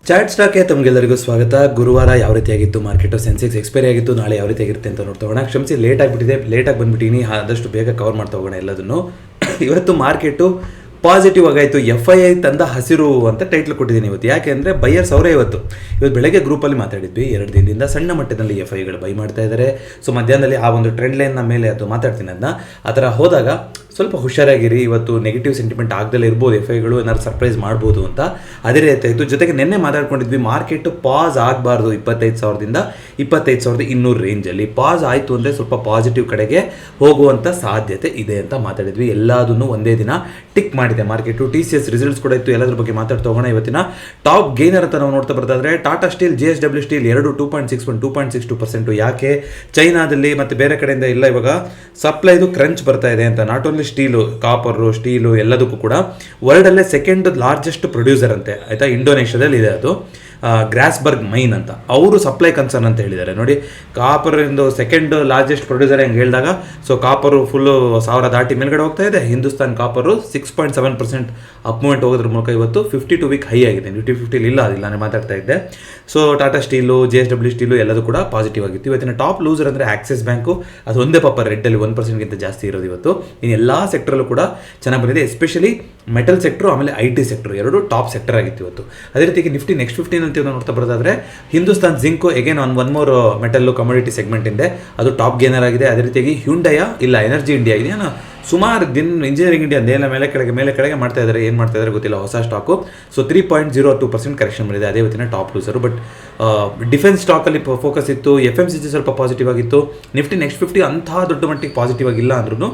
Chat ಸ್ಟಾಕ್ಗೆ ತಮಗೆಲ್ಲರಿಗೂ ಸ್ವಾಗತ. ಗುರುವಾರ ಯಾವ ರೀತಿಯಾಗಿತ್ತು ಮಾರ್ಕೆಟು, ಸೆನ್ಸೆಕ್ಸ್ ಎಕ್ಸ್ಪೈರಿ ಆಗಿತ್ತು, ನಾಳೆ ಯಾವ ರೀತಿಯಾಗಿರುತ್ತೆ ಅಂತ ನೋಡ್ತಾ ಹೋಗೋಣ. ಕ್ಷಮಿಸಿ, ಲೇಟಾಗಿ ಬಂದುಬಿಟ್ಟಿನಿ, ಆದಷ್ಟು ಬೇಗ ಕವರ್ ಮಾಡ್ತಾ ಹೋಗೋಣ ಎಲ್ಲದನ್ನು. ಇವತ್ತು ಮಾರ್ಕೆಟು ಪಾಸಿಟಿವ್ ಆಗಾಯಿತು. FII ತಂದ ಹಸಿರು ಅಂತ ಟೈಟ್ಲ್ ಕೊಟ್ಟಿದ್ದೀನಿ ಇವತ್ತು. ಯಾಕೆ ಅಂದರೆ ಬೈಯರ್ಸ್ ಅವರೇ ಇವತ್ತು ಬೆಳಗ್ಗೆ ಗ್ರೂಪಲ್ಲಿ ಮಾತಾಡಿದ್ವಿ. 2 ದಿನದಿಂದ ಸಣ್ಣ ಮಟ್ಟದಲ್ಲಿ FIIಗಳು ಬೈ ಮಾಡ್ತಾ ಇದ್ದಾರೆ. ಸೊ ಮಧ್ಯಾಹ್ನದಲ್ಲಿ ಆ ಒಂದು ಟ್ರೆಂಡ್ ಲೈನ್ನ ಮೇಲೆ ಅದು ಮಾತಾಡ್ತೀನಿ. ಅದನ್ನ ಆ ಥರ ಹೋದಾಗ ಸ್ವಲ್ಪ ಹುಷಾರಾಗಿರಿ. ಇವತ್ತು ನೆಗೆಟಿವ್ ಸೆಂಟಿಮೆಂಟ್ ಆಗದಲ್ಲೇ ಇರ್ಬೋದು, FIIಗಳು ಏನಾದ್ರು ಸರ್ಪ್ರೈಸ್ ಮಾಡ್ಬೋದು ಅಂತ. ಅದೇ ರೀತಿ ಆಯಿತು. ಜೊತೆಗೆ ನಿನ್ನೆ ಮಾತಾಡ್ಕೊಂಡಿದ್ವಿ, ಮಾರ್ಕೆಟ್ ಪಾಸ್ ಆಗಬಾರ್ದು 25,000ದಿಂದ 25,200 ರೇಂಜಲ್ಲಿ. ಪಾಸ್ ಆಯಿತು ಅಂದರೆ ಸ್ವಲ್ಪ ಪಾಸಿಟಿವ್ ಕಡೆಗೆ ಹೋಗುವಂಥ ಸಾಧ್ಯತೆ ಇದೆ ಅಂತ ಮಾತಾಡಿದ್ವಿ. ಎಲ್ಲದನ್ನು ಒಂದೇ ದಿನ ಟಿಕ್ ಮಾಡಿದೆ ಮಾರ್ಕೆಟು. TCS ರಿಸಲ್ಟ್ಸ್ ಕೂಡ ಇತ್ತು, ಎಲ್ಲದ್ರ ಬಗ್ಗೆ ಮಾತಾಡ್ತಾ ಹೋಗೋಣ. ಇವತ್ತಿನ ಟಾಪ್ ಗೇನರ್ ಅಂತ ನಾವು ನೋಡ್ತಾ ಬರ್ತಾ ಇದ್ರೆ ಟಾಟಾ ಸ್ಟೀಲ್, JSW ಸ್ಟೀಲ್ ಎರಡು 2.61 2.62%. ಯಾಕೆ ಚೈನಾದಲ್ಲಿ ಮತ್ತು ಬೇರೆ ಕಡೆಯಿಂದ ಇಲ್ಲ ಇವಾಗ ಸಪ್ಲೈದು ಕ್ರಂಚ್ ಬರ್ತಾ ಇದೆ ಅಂತ. Not only steel, copper, steel ಎಲ್ಲದಕ್ಕೂ ಕೂಡ ವರ್ಲ್ಡಲ್ಲೇ ಸೆಕೆಂಡ್ ಲಾರ್ಜೆಸ್ಟ್ ಪ್ರೊಡ್ಯೂಸರ್ ಅಂತೆ, ಆಯಿತಾ. ಇಂಡೋನೇಷ್ಯಾದಲ್ಲಿ ಇದೆ ಅದು, ಗ್ರಾಸ್ಬರ್ಗ್ ಮೈನ್ ಅಂತ. ಅವರು ಸಪ್ಲೈ ಕನ್ಸರ್ನ್ ಅಂತ ಹೇಳಿದ್ದಾರೆ. ನೋಡಿ, ಕಾಪರ್ ಇಂದು ಸೆಕೆಂಡ್ ಲಾರ್ಜೆಸ್ಟ್ ಪ್ರೊಡ್ಯೂಸರ್ ಹೆಂಗೆ ಹೇಳಿದಾಗ, ಸೊ ಕಾಪರು ಫುಲ್ಲು 1000 ದಾಟಿ ಮೇಲ್ಗಡೆ ಹೋಗ್ತಾ ಇದೆ. ಹಿಂದೂಸ್ತಾನ್ ಕಾಪರು 6.7% ಅಪ್ ಮೂವ್ಮೆಂಟ್ ಹೋಗೋದ್ರ ಮೂಲಕ ಇವತ್ತು 52 ವೀಕ್ ಹೈ ಆಗಿದೆ. Nifty 50 ಇಲ್ಲ, ಅದಿಲ್ಲ, ನಾನು ಮಾತಾಡ್ತಾ ಇದ್ದೆ. So Tata steel, JSW steel ಎಲ್ಲದೂ ಕೂಡ ಪಾಸಿಟಿವ್ ಆಗಿತ್ತು. ಇವತ್ತಿನ ಟಾಪ್ ಲೂಸರ್ ಅಂದರೆ ಆಕ್ಸಿಸ್ ಬ್ಯಾಂಕು, ಅದು ಒಂದೇ ಪಾಪ ರೆಡ್ಡಲ್ಲಿ 1%ಗಿಂತ ಜಾಸ್ತಿ ಇರೋದು ಇವತ್ತು. ಇನ್ನು ಎಲ್ಲ ಸೆಕ್ಟ್ರಲ್ಲೂ ಕೂಡ ಚೆನ್ನಾಗಿ ಬಂದಿದೆ. ಎಸ್ಪೆಷಲಿ ಮೆಟಲ್ ಸೆಕ್ಟ್ರು ಆಮೇಲೆ IT ಸೆಕ್ಟ್ರು ಎರಡು ಟಾಪ್ ಸೆಕ್ಟರ್ ಆಗಿತ್ತು ಇವತ್ತು. ಅದೇ ರೀತಿಗೆ ನಿಫ್ಟಿ ನೆಕ್ಸ್ಟ್ 15 ಅಂತ ನೋಡ್ತಾ ಬರೋದಾದ್ರೆ Hindustan zinc again one more metal commodity segment ಇದೆ, ಅದು ಟಾಪ್ ಗೇನರ್ ಆಗಿದೆ. ಅದೇ ರೀತಿಯಾಗಿ ಹ್ಯುಂಡೈ ಇಲ್ಲ ಎನರ್ಜಿ ಇಂಡಿಯಾ ಇದೆ, ಸುಮಾರು ದಿನ ಇಂಜಿನಿಯರಿಂಗ್ ಇಂಡಿಯಾ ಅಂದೇನ ಮೇಲೆ ಕೆಳಗೆ ಮಾಡ್ತಾ ಇದ್ದಾರೆ. ಏನು ಮಾಡ್ತಾ ಇದ್ದಾರೆ ಗೊತ್ತಿಲ್ಲ, ಹೊಸ ಸ್ಟಾಕು. ಸೊ 3.02% ಕರೆಕ್ಷನ್ ಬಂದಿದೆ, ಅದೇ ಇವತ್ತಿನ ಟಾಪ್ ಲೂಸರು. ಬಟ್ ಡಿಫೆನ್ಸ್ ಸ್ಟಾಕಲ್ಲಿ ಫೋಕಸ್ ಇತ್ತು. FMCG ಸ್ವಲ್ಪ ಪಾಸಿಟಿವ್ ಆಗಿತ್ತು. ನಿಫ್ಟಿ ನೆಕ್ಸ್ಟ್ 50 ಅಂತಹ ದೊಡ್ಡ ಮಟ್ಟಿಗೆ ಪಾಸಿಟಿವ್ ಆಗಿಲ್ಲ ಅಂದ್ರೂ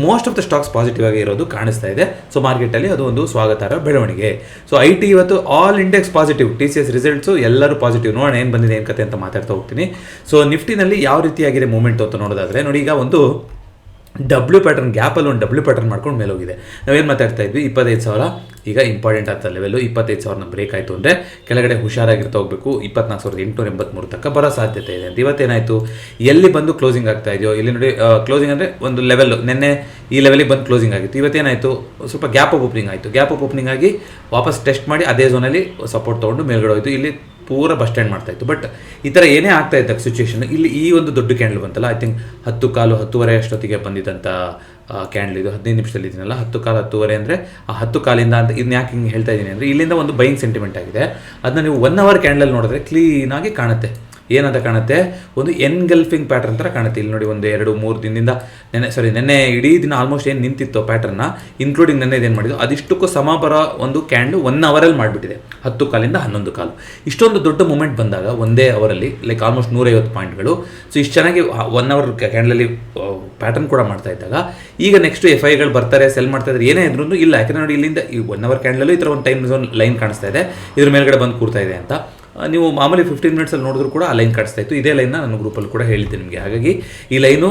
most of the stocks positive ಆಗಿ ಇರೋದು ಕಾಣಿಸ್ತಾ ಇದೆ. ಸೊ ಮಾರ್ಕೆಟಲ್ಲಿ ಅದು ಒಂದು ಸ್ವಾಗತಾರ್ಹ ಬೆಳವಣಿಗೆ. ಸೊ IT ಇವತ್ತು all index positive, TCS results ಎಲ್ಲರೂ ಪಾಸಿಟಿವ್. ನೋಡೋಣ ಏನು ಬಂದಿದೆ, ಏನು ಕತೆ ಅಂತ ಮಾತಾಡ್ತಾ ಹೋಗ್ತೀನಿ. ಸೊ ನಿಫ್ಟಿನಲ್ಲಿ ಯಾವ ರೀತಿಯಾಗಿದೆ ಮೂಮೆಂಟ್ ಅಂತ ನೋಡೋದಾದರೆ, ನೋಡಿ, ಈಗ ಒಂದು W ಪ್ಯಾಟರ್ನ್, ಗ್ಯಾಪಲ್ಲಿ ಒಂದು W ಪ್ಯಾಟರ್ನ್ ಮಾಡ್ಕೊಂಡು ಮೇಲೆ ಹೋಗಿದೆ. ನಾವೇನು ಮಾತಾಡ್ತಾ ಇದ್ವಿ, 25,000 ಈಗ ಇಂಪಾರ್ಟೆಂಟ್ ಆಗ್ತಾ ಲೆವೆಲ್ಲು. 25,000 ಬ್ರೇಕ್ ಆಯಿತು ಅಂದರೆ ಕೆಳಗಡೆ ಹುಷಾರಾಗಿರ್ತಾ ಹೋಗಬೇಕು. 24,883 ತನಕ ಬರೋ ಸಾಧ್ಯತೆ ಇದೆ ಅಂತ. ಇವತ್ತೇನಾಯಿತು, ಎಲ್ಲಿ ಬಂದು ಕ್ಲೋಸಿಂಗ್ ಆಗ್ತಾ ಇದೆಯೋ ಇಲ್ಲಿ ನೋಡಿ, ಕ್ಲೋಸಿಂಗ್ ಅಂದರೆ ಒಂದು ಲೆವೆಲ್ಲು, ನಿನ್ನೆ ಈ ಲೆವೆಲಿಗೆ ಬಂದು ಕ್ಲೋಸಿಂಗ್ ಆಗಿತ್ತು. ಇವತ್ತೇನಾಯಿತು, ಸ್ವಲ್ಪ ಗ್ಯಾಪ್ ಅಪ್ ಓಪನಿಂಗ್ ಆಯಿತು. ಗ್ಯಾಪ್ ಅಪ್ ಓಪನಿಂಗ್ ಆಗಿ ವಾಪಸ್ ಟೆಸ್ಟ್ ಮಾಡಿ ಅದೇ ಝೋನಲ್ಲಿ ಸಪೋರ್ಟ್ ತೊಗೊಂಡು ಮೇಲ್ಗಡೆ ಹೋಯಿತು. ಇಲ್ಲಿ ಪೂರ ಬಸ್ ಸ್ಟ್ಯಾಂಡ್ ಮಾಡ್ತಾಯಿತ್ತು. ಬಟ್ ಈ ಥರ ಏನೇ ಆಗ್ತಾ ಇದ್ದಾಗ ಸಿಚುವೇಶನ್, ಇಲ್ಲಿ ಈ ಒಂದು ದೊಡ್ಡ ಕ್ಯಾಂಡಲ್ ಬಂತಲ್ಲ, ಐ ಥಿಂಕ್ 10:15 ಅಷ್ಟೊತ್ತಿಗೆ ಬಂದಿದ್ದಂಥ ಕ್ಯಾಂಡಲ್ ಇದು. 15 ನಿಮಿಷದಲ್ಲಿ ಇದೀನಲ್ಲ, 10:15 ಅಂದರೆ ಆ 10:15 ಅಂತ ಇದನ್ನ ಯಾಕೆ ಹಿಂಗೆ ಹೇಳ್ತಾ ಇದ್ದೀನಿ ಅಂದರೆ, ಇಲ್ಲಿಂದ ಒಂದು ಬೈಯಿಂಗ್ ಸೆಂಟಿಮೆಂಟ್ ಆಗಿದೆ. ಅದನ್ನ ನೀವು 1 ಅವರ್ ಕ್ಯಾಂಡಲ್ ನೋಡಿದ್ರೆ ಕ್ಲೀನಾಗಿ ಕಾಣುತ್ತೆ. ಏನಂತ ಕಾಣುತ್ತೆ, ಒಂದು ಎನ್ಗಲ್ಫಿಂಗ್ ಪ್ಯಾಟರ್ನ್ ಥರ ಕಾಣುತ್ತೆ. ಇಲ್ಲಿ ನೋಡಿ, ಒಂದು 2-3 ದಿನದಿಂದ ನೆನ್ನೆ ಇಡೀ ದಿನ ಆಲ್ಮೋಸ್ಟ್ ಏನು ನಿಂತಿತ್ತು ಪ್ಯಾಟರ್ನ, ಇನ್ಕ್ಲೂಡಿಂಗ್ ನೆನ್ನೆ ಏನು ಮಾಡಿದ್ದು, ಅದಿಷ್ಟಕ್ಕೂ ಸಮ ಬರೋ ಒಂದು ಕ್ಯಾಂಡು 1 ಅವರಲ್ಲಿ ಮಾಡಿಬಿಟ್ಟಿದೆ. 10:15 11:15 ಇಷ್ಟೊಂದು ದೊಡ್ಡ ಮೂಮೆಂಟ್ ಬಂದಾಗ ಒಂದೇ ಅವರಲ್ಲಿ ಲೈಕ್ ಆಲ್ಮೋಸ್ಟ್ 150 ಪಾಯಿಂಟ್ಗಳು. ಸೊ ಇಷ್ಟು ಚೆನ್ನಾಗಿ 1 ಅವರ್ ಕ್ಯಾಂಡಲಲ್ಲಿ ಪ್ಯಾಟರ್ನ್ ಕೂಡ ಮಾಡ್ತಾ ಇದ್ದಾಗ, ಈಗ ನೆಕ್ಸ್ಟ್ FIIಗಳು ಬರ್ತಾರೆ, ಸೆಲ್ ಮಾಡ್ತಾ ಇದ್ದಾರೆ, ಏನೇ ಇದ್ರೂ ಇಲ್ಲ. ಯಾಕಂದರೆ ನೋಡಿ, ಇಲ್ಲಿಂದ ಈ 1 ಅವರ್ ಕ್ಯಾಂಡಲಲ್ಲೂ ಈ ಥರ ಒಂದು ಟೈಮ್ ಝೋನ್ ಲೈನ್ ಕಾಣಿಸ್ತಾ ಇದೆ, ಇದ್ರ ಮೇಲ್ಗಡೆ ಬಂದು ಕೂರ್ತಾ ಇದೆ ಅಂತ. ನೀವು ಮಾಮೂಲಿ 15 ಮಿನಿಟ್ಸಲ್ಲಿ ನೋಡಿದ್ರು ಕೂಡ ಆ ಲೈನ್ ಕಾಣಿಸ್ತಾ ಇತ್ತು. ಇದೇ ಲೈನ್ನ ನನ್ನ ಗ್ರೂಪಲ್ಲಿ ಕೂಡ ಹೇಳಿದ್ದೆ ನಿಮಗೆ. ಹಾಗಾಗಿ ಈ ಲೈನು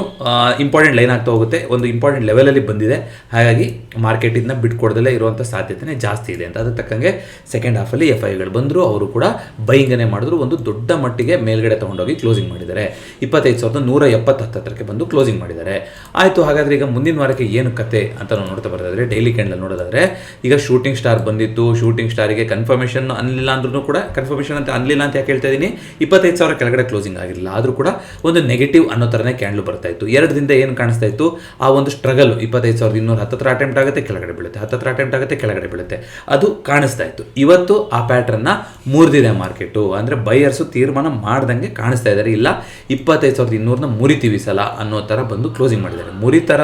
ಇಂಪಾರ್ಟೆಂಟ್ ಲೈನ್ ಆಗ್ತಾ ಹೋಗುತ್ತೆ, ಒಂದು ಇಂಪಾರ್ಟೆಂಟ್ ಲೆವೆಲಲ್ಲಿ ಬಂದಿದೆ. ಹಾಗಾಗಿ ಮಾರ್ಕೆಟಿಂದ ಬಿಟ್ಕೊಡ್ದಲ್ಲೇ ಇರುವಂಥ ಸಾಧ್ಯತೆ ಜಾಸ್ತಿ ಇದೆ ಅಂತ. ಅದಕ್ಕೆ ತಕ್ಕಂಗೆ ಸೆಕೆಂಡ್ ಹಾಫಲ್ಲಿ FIIಗಳು ಬಂದರು, ಅವರು ಕೂಡ ಬೈಯಿಂಗನ್ನೇ ಮಾಡಿದ್ರು. ಒಂದು ದೊಡ್ಡ ಮಟ್ಟಿಗೆ ಮೇಲ್ಗಡೆ ತೊಗೊಂಡೋಗಿ ಕ್ಲೋಸಿಂಗ್ ಮಾಡಿದ್ದಾರೆ. 25,170 ಹತ್ತತ್ರಕ್ಕೆ ಬಂದು ಕ್ಲೋಸಿಂಗ್ ಮಾಡಿದ್ದಾರೆ. ಆಯಿತು, ಹಾಗಾದರೆ ಈಗ ಮುಂದಿನ ವಾರಕ್ಕೆ ಏನು ಕತೆ ಅಂತ ನಾವು ನೋಡ್ತಾ ಬರೋದಾದರೆ, ಡೈಲಿ ಕ್ಯಾಂಡಲ್ ನೋಡೋದಾದರೆ, ಈಗ ಶೂಟಿಂಗ್ ಸ್ಟಾರ್ ಬಂದಿತ್ತು. ಶೂಟಿಂಗ್ ಸ್ಟಾರಿಗೆ ಕನ್ಫರ್ಮೇಷನ್ ಅನ್ನಲಿಲ್ಲ ಅಂದ್ರೂ ಕೂಡ, ಕನ್ಫರ್ಮೇಷನ್ ಅಂತ ಅನ್ನಲಿಲ್ಲ ಅಂತ ಯಾಕೆ ಹೇಳ್ತಾ ಇದ್ದೀನಿ, 25,000 ಕೆಳಗಡೆ ಕ್ಲೋಸಿಂಗ್ ಆಗಿರಲಿಲ್ಲ, ಆದರೂ ಕೂಡ ಒಂದು ನೆಗೆಟಿವ್ ಅನ್ನೋ ಥರನೇ ಕ್ಯಾಂಡಲ್ ಬರ್ತಾ ಇತ್ತು. 2 ದಿನದಿಂದ ಏನು ಕಾಣಿಸ್ತಾ ಇತ್ತು, ಆ ಒಂದು ಸ್ಟ್ರಗಲ್. 25,200 ಹತ್ತತ್ರ ಅಟೆಂಪ್ಟ್ ಆಗುತ್ತೆ, ಕೆಳಗಡೆ ಬೀಳುತ್ತೆ, ಹತ್ತತ್ರ ಅಟೆಂಪ್ಟ್ ಆಗುತ್ತೆ, ಕೆಳಗಡೆ ಬೀಳುತ್ತೆ, ಅದು ಕಾಣಿಸ್ತಾ ಇತ್ತು. ಇವತ್ತು ಆ ಪ್ಯಾಟರ್ನ್ನ ಮುರಿದಿದೆ ಮಾರ್ಕೆಟು. ಅಂದರೆ ಬೈಯರ್ಸು ತೀರ್ಮಾನ ಮಾಡ್ದಂಗೆ ಕಾಣಿಸ್ತಾ ಇದ್ದಾರೆ, ಇಲ್ಲ 25,200ನ ಮುರಿತೀವಿ ಸಲ ಅನ್ನೋ ಥರ ಬಂದು ಕ್ಲೋಸಿಂಗ್ ಮಾಡಿದ್ದಾರೆ. ಮುರಿತರ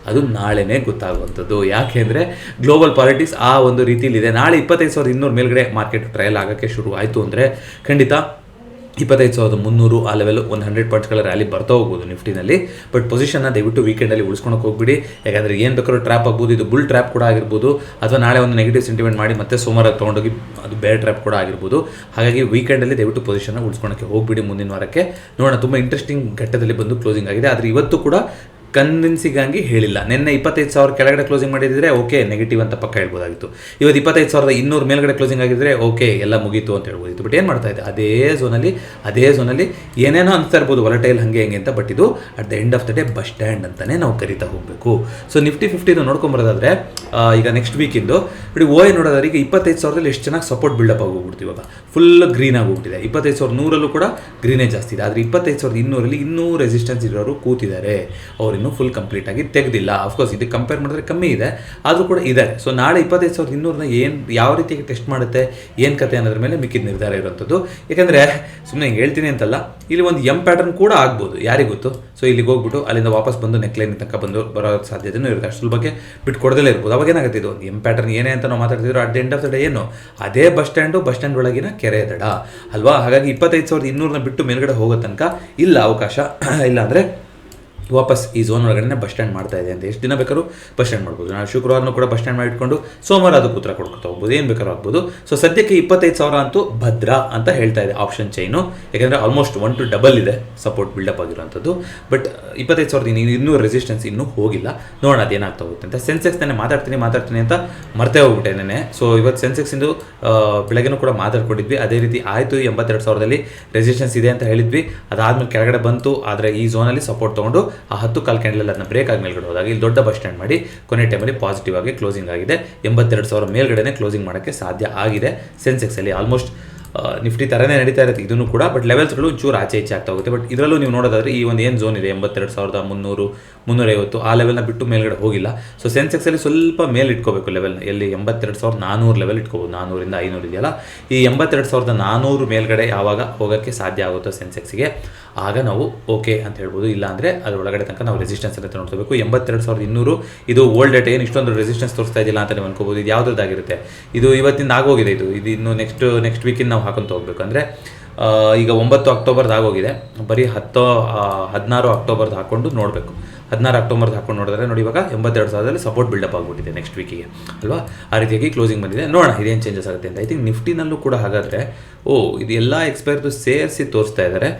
ಅದು ನಾಳೆನೇ ಗೊತ್ತಾಗುವಂಥದ್ದು. ಯಾಕೆ ಅಂದರೆ ಗ್ಲೋಬಲ್ ಪಾಲಿಟಿಕ್ಸ್ ಆ ಒಂದು ರೀತಿಯಲ್ಲಿದೆ. ನಾಳೆ 25,200 ಮೇಲ್ಗಡೆ ಮಾರ್ಕೆಟ್ ಟ್ರಯಲ್ ಆಗೋಕ್ಕೆ ಶುರು ಆಯಿತು ಅಂದರೆ ಖಂಡಿತ 25,300 ಆ ಲೆವೆಲ್ ಒಂದು 100 ಪಾಯಿಂಟ್ಸ್ಗಳ ರ್ಯಾಲಿ ಬರ್ತಾ ಹೋಗ್ಬೋದು ನಿಫ್ಟಿನಲ್ಲಿ. ಬಟ್ ಪೊಸಿಷನ್ನ ದಯವಿಟ್ಟು ವೀಕೆಂಡಲ್ಲಿ ಉಳಿಸ್ಕೊಳಕ್ಕೆ ಹೋಗ್ಬಿಡಿ. ಯಾಕಂದರೆ ಏನು ಬೇಕಾದ್ರೂ ಟ್ರ್ಯಾಪ್ ಆಗ್ಬೋದು, ಇದು ಬುಲ್ ಟ್ರ್ಯಾಪ್ ಕೂಡ ಆಗಿರ್ಬೋದು, ಅಥವಾ ನಾಳೆ ಒಂದು ನೆಗೆಟಿವ್ ಸೆಂಟಿಮೆಂಟ್ ಮಾಡಿ ಮತ್ತೆ ಸೋಮವಾರ ತೊಗೊಂಡೋಗಿ ಅದು ಬೇರೆ ಟ್ರ್ಯಾಪ್ ಕೂಡ ಆಗಿರ್ಬೋದು. ಹಾಗಾಗಿ ವೀಕೆಂಡಲ್ಲಿ ದಯವಿಟ್ಟು ಪೊಸಿಷನ್ನ ಉಳಿಸ್ಕೊಳಕ್ಕೆ ಹೋಗ್ಬಿಡಿ. ಮುಂದಿನ ವಾರಕ್ಕೆ ನೋಡೋಣ, ತುಂಬ ಇಂಟ್ರೆಸ್ಟಿಂಗ್ ಘಟ್ಟದಲ್ಲಿ ಬಂದು ಕ್ಲೋಸಿಂಗ್ ಆಗಿದೆ. ಆದರೆ ಇವತ್ತು ಕೂಡ ಕನ್ವಿನ್ಸಿಂಗ್ ಆಗಿ ಹೇಳಿಲ್ಲ. ನಿನ್ನೆ 25,000 ಕೆಳಗಡೆ ಕ್ಲೋಸಿಂಗ್ ಮಾಡಿದ್ರೆ ಓಕೆ ನೆಗೆಟಿವ್ ಅಂತ ಪಕ್ಕ ಹೇಳ್ಬೋದಾಗಿತ್ತು. ಇವತ್ತು 25,200 ಮೇಲ್ಗಡೆ ಕ್ಲೋಸಿಂಗ್ ಆಗಿದ್ರೆ ಓಕೆ ಎಲ್ಲ ಮುಗೀತು ಅಂತ ಹೇಳ್ಬೋದಿತ್ತು. ಬಟ್ ಏನು ಮಾಡ್ತಾ ಇದೆ, ಅದೇ ಝೋನಲ್ಲಿ ಏನೇನೋ ಅನ್ಸ್ತಾ ಇರ್ಬೋದು ವಾಲಟೈಲ್ ಹಂಗೆ ಹೆಂಗೆ ಅಂತ. ಬಟ್ ಇದು at the end of the day bus stand ಅಂತಲೇ ನಾವು ಕರಿತಾ ಹೋಗಬೇಕು. ಸೊ ನಿಫ್ಟಿ 50 ನೋಡ್ಕೊಂಬರೋದಾದ್ರೆ ಈಗ ನೆಕ್ಸ್ಟ್ ವೀಕಿಂದು ನೋಡಿ OI ನೋಡೋದಾದ್ರೆ ಈಗ 25,000 ಎಷ್ಟು ಚೆನ್ನಾಗಿ ಸಪೋರ್ಟ್ ಬಿಲ್ಡಪ್ ಆಗೋಗ್ಬಿಡ್ತು. ಇವಾಗ ಫುಲ್ ಗ್ರೀನ್ ಆಗೋಗ್ಬಿಟ್ಟಿದೆ. 25,100 ಕೂಡ ಗ್ರೀನೇ ಜಾಸ್ತಿ ಇದೆ. ಆದರೆ 25,200 ಇನ್ನೂ ರೆಸಿಸ್ಟೆನ್ಸ್ ಇರೋರು ಕೂತಿದ್ದಾರೆ, ಅವ್ರಿನ್ನೂ ಫುಲ್ ಕಂಪ್ಲೀಟ್ ಆಗಿ ತೆಗೆದಿಲ್ಲ. ಅಫ್ಕೋರ್ಸ್ ಇದಕ್ಕೆ ಕಂಪೇರ್ ಮಾಡಿದ್ರೆ ಕಮ್ಮಿ ಇದೆ, ಆದರೂ ಕೂಡ ಇದೆ. ಸೊ ನಾಳೆ 25,200 ಏನು ಯಾವ ರೀತಿಯಾಗಿ ಟೆಸ್ಟ್ ಮಾಡುತ್ತೆ, ಏನು ಕತೆ ಅನ್ನೋದ್ರ ಮೇಲೆ ಮಿಕ್ಕಿದ ನಿರ್ಧಾರ ಇರುವಂಥದ್ದು. ಯಾಕಂದರೆ ಸುಮ್ಮನೆ ಹೇಳ್ತೀನಿ ಅಂತಲ್ಲ, ಇಲ್ಲಿ ಒಂದು ಪ್ಯಾಟರ್ನ್ ಕೂಡ ಆಗ್ಬೋದು, ಯಾರಿಗೆ ಗೊತ್ತು. ಸೊ ಇಲ್ಲಿಗೆ ಹೋಗ್ಬಿಟ್ಟು ಅಲ್ಲಿಂದ ವಾಪಸ್ ಬಂದು ನೆಕ್ಲೈನ್ ತನಕ ಬರೋ ಸಾಧ್ಯತೆಯೂ ಇರುತ್ತೆ. ಅಷ್ಟು ಸುಲಭಕ್ಕೆ ಬಿಟ್ಟು ಕೊಡದಲ್ಲೇ ಇರ್ಬೋದು. ಅವಾಗ ಏನಾಗುತ್ತೆ, ಇದು ಒಂದು ಪ್ಯಾಟರ್ನ್ ಏನೇ ಅಂತ ನಾವು ಮಾತಾಡ್ತಿದ್ರು, at the end of the day ಏನು ಅದೇ ಬಸ್ ಸ್ಟ್ಯಾಂಡ್ ಒಳಗಿನ ಕೆರೆ ದಡ ಅಲ್ವಾ. ಹಾಗಾಗಿ 25,200 ಬಿಟ್ಟು ಮೇಲ್ಗಡೆ ಹೋಗೋ ತನಕ ಇಲ್ಲ ಅವಕಾಶ. ಇಲ್ಲ ಅಂದರೆ ವಾಪಸ್ ಈ ಝೋನ್ ಒಳಗಡೆ ಬಸ್ ಸ್ಟ್ಯಾಂಡ್ ಮಾಡ್ತಾ ಇದೆ ಅಂತ ಎಷ್ಟು ದಿನ ಬೇಕಾದ್ರೂ ಬಸ್ ಸ್ಟ್ಯಾಂಡ್ ಮಾಡ್ಬೋದು. ನಾವು ಶುಕ್ರವಾರನೂ ಕೂಡ ಬಸ್ ಸ್ಟ್ಯಾಂಡ್ ಮಾಡಿಟ್ಕೊಂಡು ಸೋಮವಾರ ಅದಕ್ಕೆ ಉತ್ತರ ಕೊಡ್ಕೊತಾ ಹೋಗ್ಬೋದು, ಏನು ಬೇಕಾದ್ರೂ ಆಗ್ಬೋದು. ಸೊ ಸದ್ಯಕ್ಕೆ 25,000 ಅಂತೂ ಭದ್ರ ಅಂತ ಹೇಳ್ತಾ ಇದೆ ಆಪ್ಷನ್ ಚೈನು. ಯಾಕೆಂದರೆ ಆಲ್ಮೋಸ್ಟ್ 1 to ಡಬಲ್ ಇದೆ ಸಪೋರ್ಟ್ ಬಿಲ್ಡಪ್ ಆಗಿರೋಂಥದ್ದು. ಬಟ್ 25,000 ಇನ್ನೂ ರೆಸಿಸ್ಟೆನ್ಸ್ ಇನ್ನೂ ಹೋಗಿಲ್ಲ. ನೋಡೋಣ ಅದೇನಾಗ್ತಾ ಹೋಗುತ್ತೆ ಅಂತ. ಸೆನ್ಸೆಕ್ಸ್ ನಾನು ಮಾತಾಡ್ತೀನಿ ಅಂತ ಮರ್ತೇ ಹೋಗ್ಬಿಟ್ಟೆ ನೆನೆ. ಸೊ ಇವತ್ತು ಸೆನ್ಸೆಕ್ಸಿಂದು ಬೆಳಗ್ಗೆನೂ ಕೂಡ ಮಾತಾಡ್ಕೊಂಡಿದ್ವಿ. ಅದೇ ರೀತಿ ಆಯಿತು, 82,000 ರೆಸಿಸ್ಟೆನ್ಸ್ ಇದೆ ಅಂತ ಹೇಳಿದ್ವಿ. ಅದಾದ್ಮೇಲೆ ಕೆಳಗಡೆ ಬಂತು, ಆದರೆ ಈ ಝೋನಲ್ಲಿ ಸಪೋರ್ಟ್ ತೊಗೊಂಡು ಆ 10 ಕಾಲ್ ಕ್ಯಾಂಡಲ್ ಅದನ್ನ ಬ್ರೇಕ್ ಆಗಿ ಮೇಲ್ಗಡೆ ಹೋದಾಗ ಇಲ್ಲಿ ದೊಡ್ಡ ಬಸ್ ಸ್ಟ್ಯಾಂಡ್ ಮಾಡಿ ಕೊನೆ ಟೈಮಲ್ಲಿ ಪಾಸಿಟಿವ್ ಆಗಿ ಕ್ಲೋಸಿಂಗ್ ಆಗಿದೆ. 82,000 ಮೇಲ್ಗಡೆ ಕ್ಲೋಸಿಂಗ್ ಮಾಡೋಕ್ಕೆ ಸಾಧ್ಯ ಆಗಿದೆ ಸೆನ್ಸೆಕ್ಸಲ್ಲಿ. ಆಲ್ಮೋಸ್ಟ್ ನಿಫ್ಟಿ ಥರನೇ ನಡೀತಾ ಇರುತ್ತೆ ಇದನ್ನು ಕೂಡ. ಬಟ್ ಲೆವೆಲ್ಸ್ಗಳು ಚೂರು ಆಚೆ ಆಗ್ತಾ ಹೋಗುತ್ತೆ. ಬಟ್ ಇದರಲ್ಲೂ ನೀವು ನೋಡೋದಾದ್ರೆ ಈ ಒಂದು ಏನು ಝೋನ್ ಇದೆ 82,300 350 ಆ ಲೆವೆಲ್ನ ಬಿಟ್ಟು ಮೇಲ್ಗಡೆ ಹೋಗಿಲ್ಲ. ಸೊ ಸೆನ್ಸೆಕ್ಸಲ್ಲಿ ಸ್ವಲ್ಪ ಮೇಲೆ ಇಟ್ಕೋಬೇಕು ಲೆವೆಲ್ನ. ಎಲ್ಲಿ 82,400 ಲೆವೆಲ್ ಇಟ್ಕೋಬೋದು. 400 ಇಂದ 500 ಇದೆಯಲ್ಲ, ಈ 82,400 ಮೇಲ್ಗಡೆ ಯಾವಾಗ ಹೋಗೋಕ್ಕೆ ಸಾಧ್ಯ ಆಗುತ್ತೋ ಸೆನ್ಸೆಕ್ಸ್ಗೆ, ಆಗ ನಾವು ಓಕೆ ಅಂತ ಹೇಳ್ಬೋದು. ಇಲ್ಲ ಅಂದರೆ ಅದರೊಳಗಡೆ ತನಕ ನಾವು ರೆಸಿಸ್ಟೆನ್ಸ್ ಅಂತ ನೋಡ್ಕೋಬೇಕು. 82,200 ಇದು ಓಲ್ಡ್ ಡೇಟ್ ಏನು ಇಷ್ಟೊಂದು ರೆಸಿಸ್ಟೆನ್ಸ್ ತೋರಿಸ್ತಾ ಇದ್ದಿಲ್ಲ ಅಂತ ನೀವು ಅನ್ಕೋಬೋದು. ಇದು ಯಾವುದಾಗಿರುತ್ತೆ, ಇದು ಇವತ್ತಿಂದ ಆಗೋಗಿದೆ. ಇದು ಇನ್ನು ನೆಕ್ಸ್ಟ್ ವೀಕಿಂದ ನಾವು ಹಾಕೊಂತ ಹೋಗ್ಬೇಕು. ಅಂದರೆ ಈಗ 9 ಅಕ್ಟೋಬರ್ದು ಆಗೋಗಿದೆ, ಬರೀ 16 ಅಕ್ಟೋಬರ್ದು ಹಾಕ್ಕೊಂಡು ನೋಡಬೇಕು. 16 ಅಕ್ಟೋಬರ್ದು ಹಾಕೊಂಡು ನೋಡಿದ್ರೆ ನೋಡಿ ಇವಾಗ 82,000 ಸಪೋರ್ಟ್ ಬಿಲ್ಡಪ್ ಆಗಿಬಿಟ್ಟಿದೆ ನೆಕ್ಸ್ಟ್ ವೀಕಿಗೆ ಅಲ್ವಾ. ಆ ರೀತಿಯಾಗಿ ಕ್ಲೋಸಿಂಗ್ ಬಂದಿದೆ. ನೋಡೋಣ ಇದೇನು ಚೇಂಜಸ್ ಆಗುತ್ತೆ ಅಂತ. ಐ ಥಿಂಕ್ ನಿಫ್ಟಿನಲ್ಲೂ ಕೂಡ ಹಾಗಾದರೆ ಇದು ಎಲ್ಲ ಎಕ್ಸ್ಪೈರ್ದು ಸೇರಿಸಿ ತೋರಿಸ್ತಾ ಇದ್ದಾರೆ.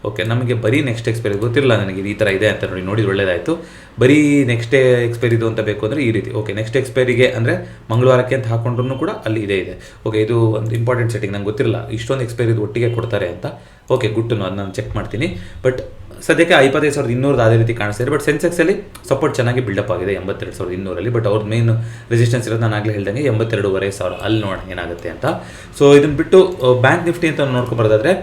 ಓಕೆ, ನಮಗೆ ಬರೀ ನೆಕ್ಸ್ಟ್ ಎಕ್ಸ್ಪೈರಿ ಗೊತ್ತಿರಲ್ಲ ನನಗೆ ಈ ಥರ ಇದೆ ಅಂತ ನೋಡಿದ್ರೆ ಒಳ್ಳೇದಾಯಿತು. ಬರೀ ನೆಕ್ಸ್ಟ್ ಎಕ್ಸ್ಪೈರಿದು ಅಂತ ಬೇಕು ಅಂದರೆ ಈ ರೀತಿ ಓಕೆ, ನೆಕ್ಸ್ಟ್ ಎಕ್ಸ್ಪೈರಿಗೆ ಅಂದರೆ ಮಂಗಳವಾರಕ್ಕೆ ಅಂತ ಹಾಕೊಂಡ್ರೂ ಕೂಡ ಅಲ್ಲಿ ಇದೆ. ಓಕೆ, ಇದು ಒಂದು ಇಂಪಾರ್ಟೆಂಟ್ ಸೆಟ್ಟಿಂಗ್. ನಂಗೆ ಗೊತ್ತಿರಲ್ಲ ಇಷ್ಟೊಂದು ಎಕ್ಸ್ಪೈರಿದು ಒಟ್ಟಿಗೆ ಕೊಡ್ತಾರೆ ಅಂತ. ಓಕೆ, ಗುಡ್ ಟು ನೋ, ಅದನ್ನ ನಾನು ಚೆಕ್ ಮಾಡ್ತೀನಿ. ಬಟ್ ಸದ್ಯಕ್ಕೆ 25,200 ಅದೇ ರೀತಿ ಕಾಣಿಸ್ತಾ ಇದೆ. ಬಟ್ ಸೆನ್ಸೆಕ್ಸಲ್ಲಿ ಸಪೋರ್ಟ್ ಚೆನ್ನಾಗಿ ಬಿಲ್ಡಪ್ ಆಗಿದೆ 82,200. ಬಟ್ ಅವ್ರ ಮೇನ್ ರೆಸಿಸ್ಟೆನ್ಸ್ ಇರೋದು ನಾನು ಆಗಲೇ ಹೇಳ್ದಂಗೆ 82,500. ಅಲ್ಲಿ ನೋಡೋಣ ಏನಾಗುತ್ತೆ ಅಂತ. ಸೊ ಇದನ್ನು ಬಿಟ್ಟು ಬ್ಯಾಂಕ್ ನಿಫ್ಟಿ ಅಂತ ನೋಡ್ಕೊಂಬರೋದಾದ್ರೆ,